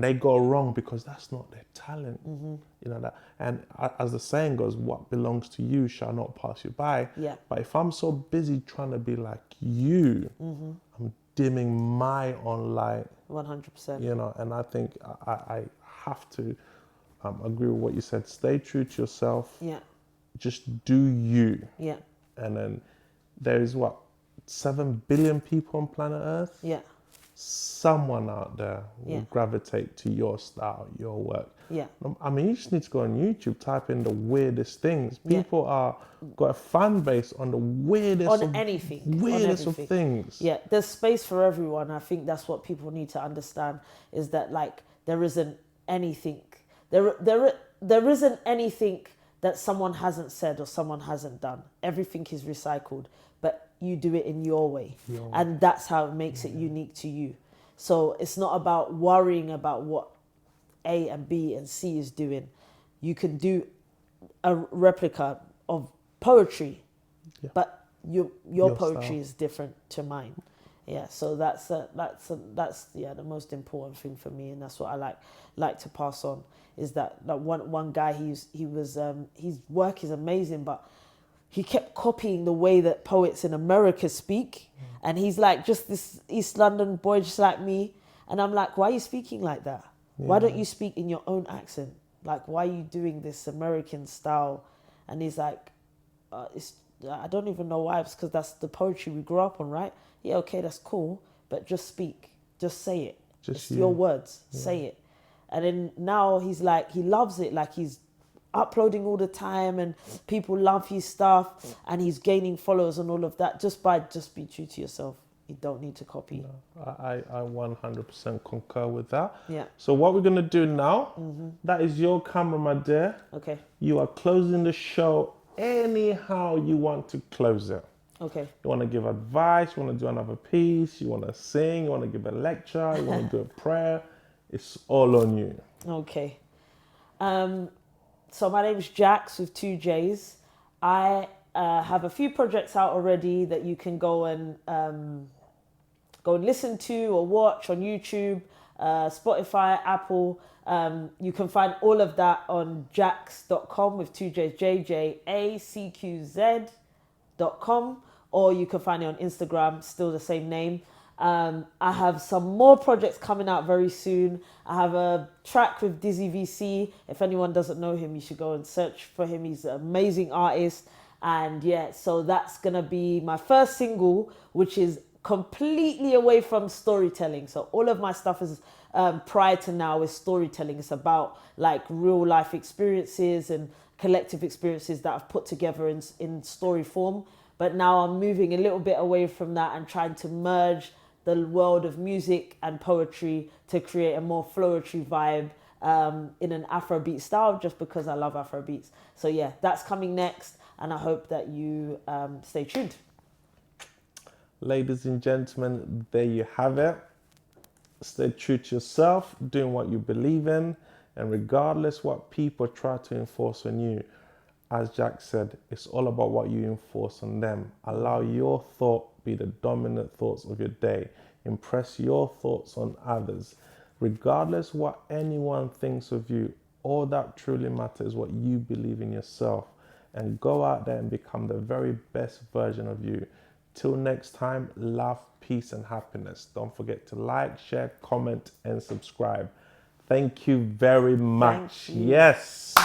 Speaker 2: they go wrong because that's not their talent. You know that. And as the saying goes, what belongs to you shall not pass you by.
Speaker 1: Yeah.
Speaker 2: But if I'm so busy trying to be like you, I'm dimming my own light.
Speaker 1: 100%.
Speaker 2: You know, and I think I have to agree with what you said. Stay true to yourself.
Speaker 1: Yeah.
Speaker 2: Just do you.
Speaker 1: Yeah.
Speaker 2: And then there is 7 billion people on planet Earth.
Speaker 1: Yeah.
Speaker 2: Someone out there will gravitate to your style, your work.
Speaker 1: Yeah.
Speaker 2: I mean, you just need to go on YouTube, type in the weirdest things. People got a fan base on the weirdest
Speaker 1: on
Speaker 2: of
Speaker 1: anything.
Speaker 2: weirdest
Speaker 1: on
Speaker 2: of things.
Speaker 1: Yeah, there's space for everyone. I think that's what people need to understand, is that like there isn't anything. There isn't anything that someone hasn't said or someone hasn't done. Everything is recycled, but you do it in your way. And that's how it makes it unique to you. So it's not about worrying about what A and B and C is doing. You can do a replica of poetry, but your poetry
Speaker 2: style
Speaker 1: is different to mine. Yeah, so that's the most important thing for me, and that's what I like to pass on, is that one guy his work is amazing, but he kept copying the way that poets in America speak, and he's like just this East London boy just like me, and I'm like, why are you speaking like that? Why don't you speak in your own accent? Like, why are you doing this American style? And he's like, I don't even know why. It's because that's the poetry we grew up on, right? Yeah, okay, that's cool, but just speak, just say it. It's your words, say it. And then now he's like, he loves it, like he's uploading all the time and people love his stuff and he's gaining followers and all of that just be true to yourself. You don't need to copy.
Speaker 2: No, I 100% concur with that.
Speaker 1: Yeah.
Speaker 2: So what we're going to do now, that is your camera, my dear.
Speaker 1: Okay.
Speaker 2: You are closing the show anyhow you want to close it.
Speaker 1: Okay.
Speaker 2: You want to give advice, you want to do another piece, you want to sing, you want to give a lecture, you want to do a prayer. It's all on you.
Speaker 1: Okay. So my name is Jjacqz with 2 J's. I have a few projects out already that you can go and listen to or watch on YouTube, Spotify, Apple. You can find all of that on jjacqz.com with 2 J's, JJACQZ.com, or you can find it on Instagram, still the same name. I have some more projects coming out very soon. I have a track with Dizzy VC. If anyone doesn't know him, you should go and search for him. He's an amazing artist. And yeah, so that's going to be my first single, which is completely away from storytelling. So all of my stuff is prior to now is storytelling. It's about like real life experiences and collective experiences that I've put together in story form. But now I'm moving a little bit away from that and trying to merge the world of music and poetry to create a more floetry vibe in an Afrobeat style, just because I love Afrobeats. So yeah, that's coming next, and I hope that you stay tuned.
Speaker 2: Ladies and gentlemen, there you have it. Stay true to yourself, doing what you believe in, and regardless what people try to enforce on you, as Jack said, it's all about what you enforce on them. Allow your thought be the dominant thoughts of your day. Impress your thoughts on others. Regardless what anyone thinks of you, all that truly matters is what you believe in yourself. And go out there and become the very best version of you. Till next time, love, peace, and happiness. Don't forget to like, share, comment, and subscribe. Thank you very much.
Speaker 1: Thank you.
Speaker 2: Yes.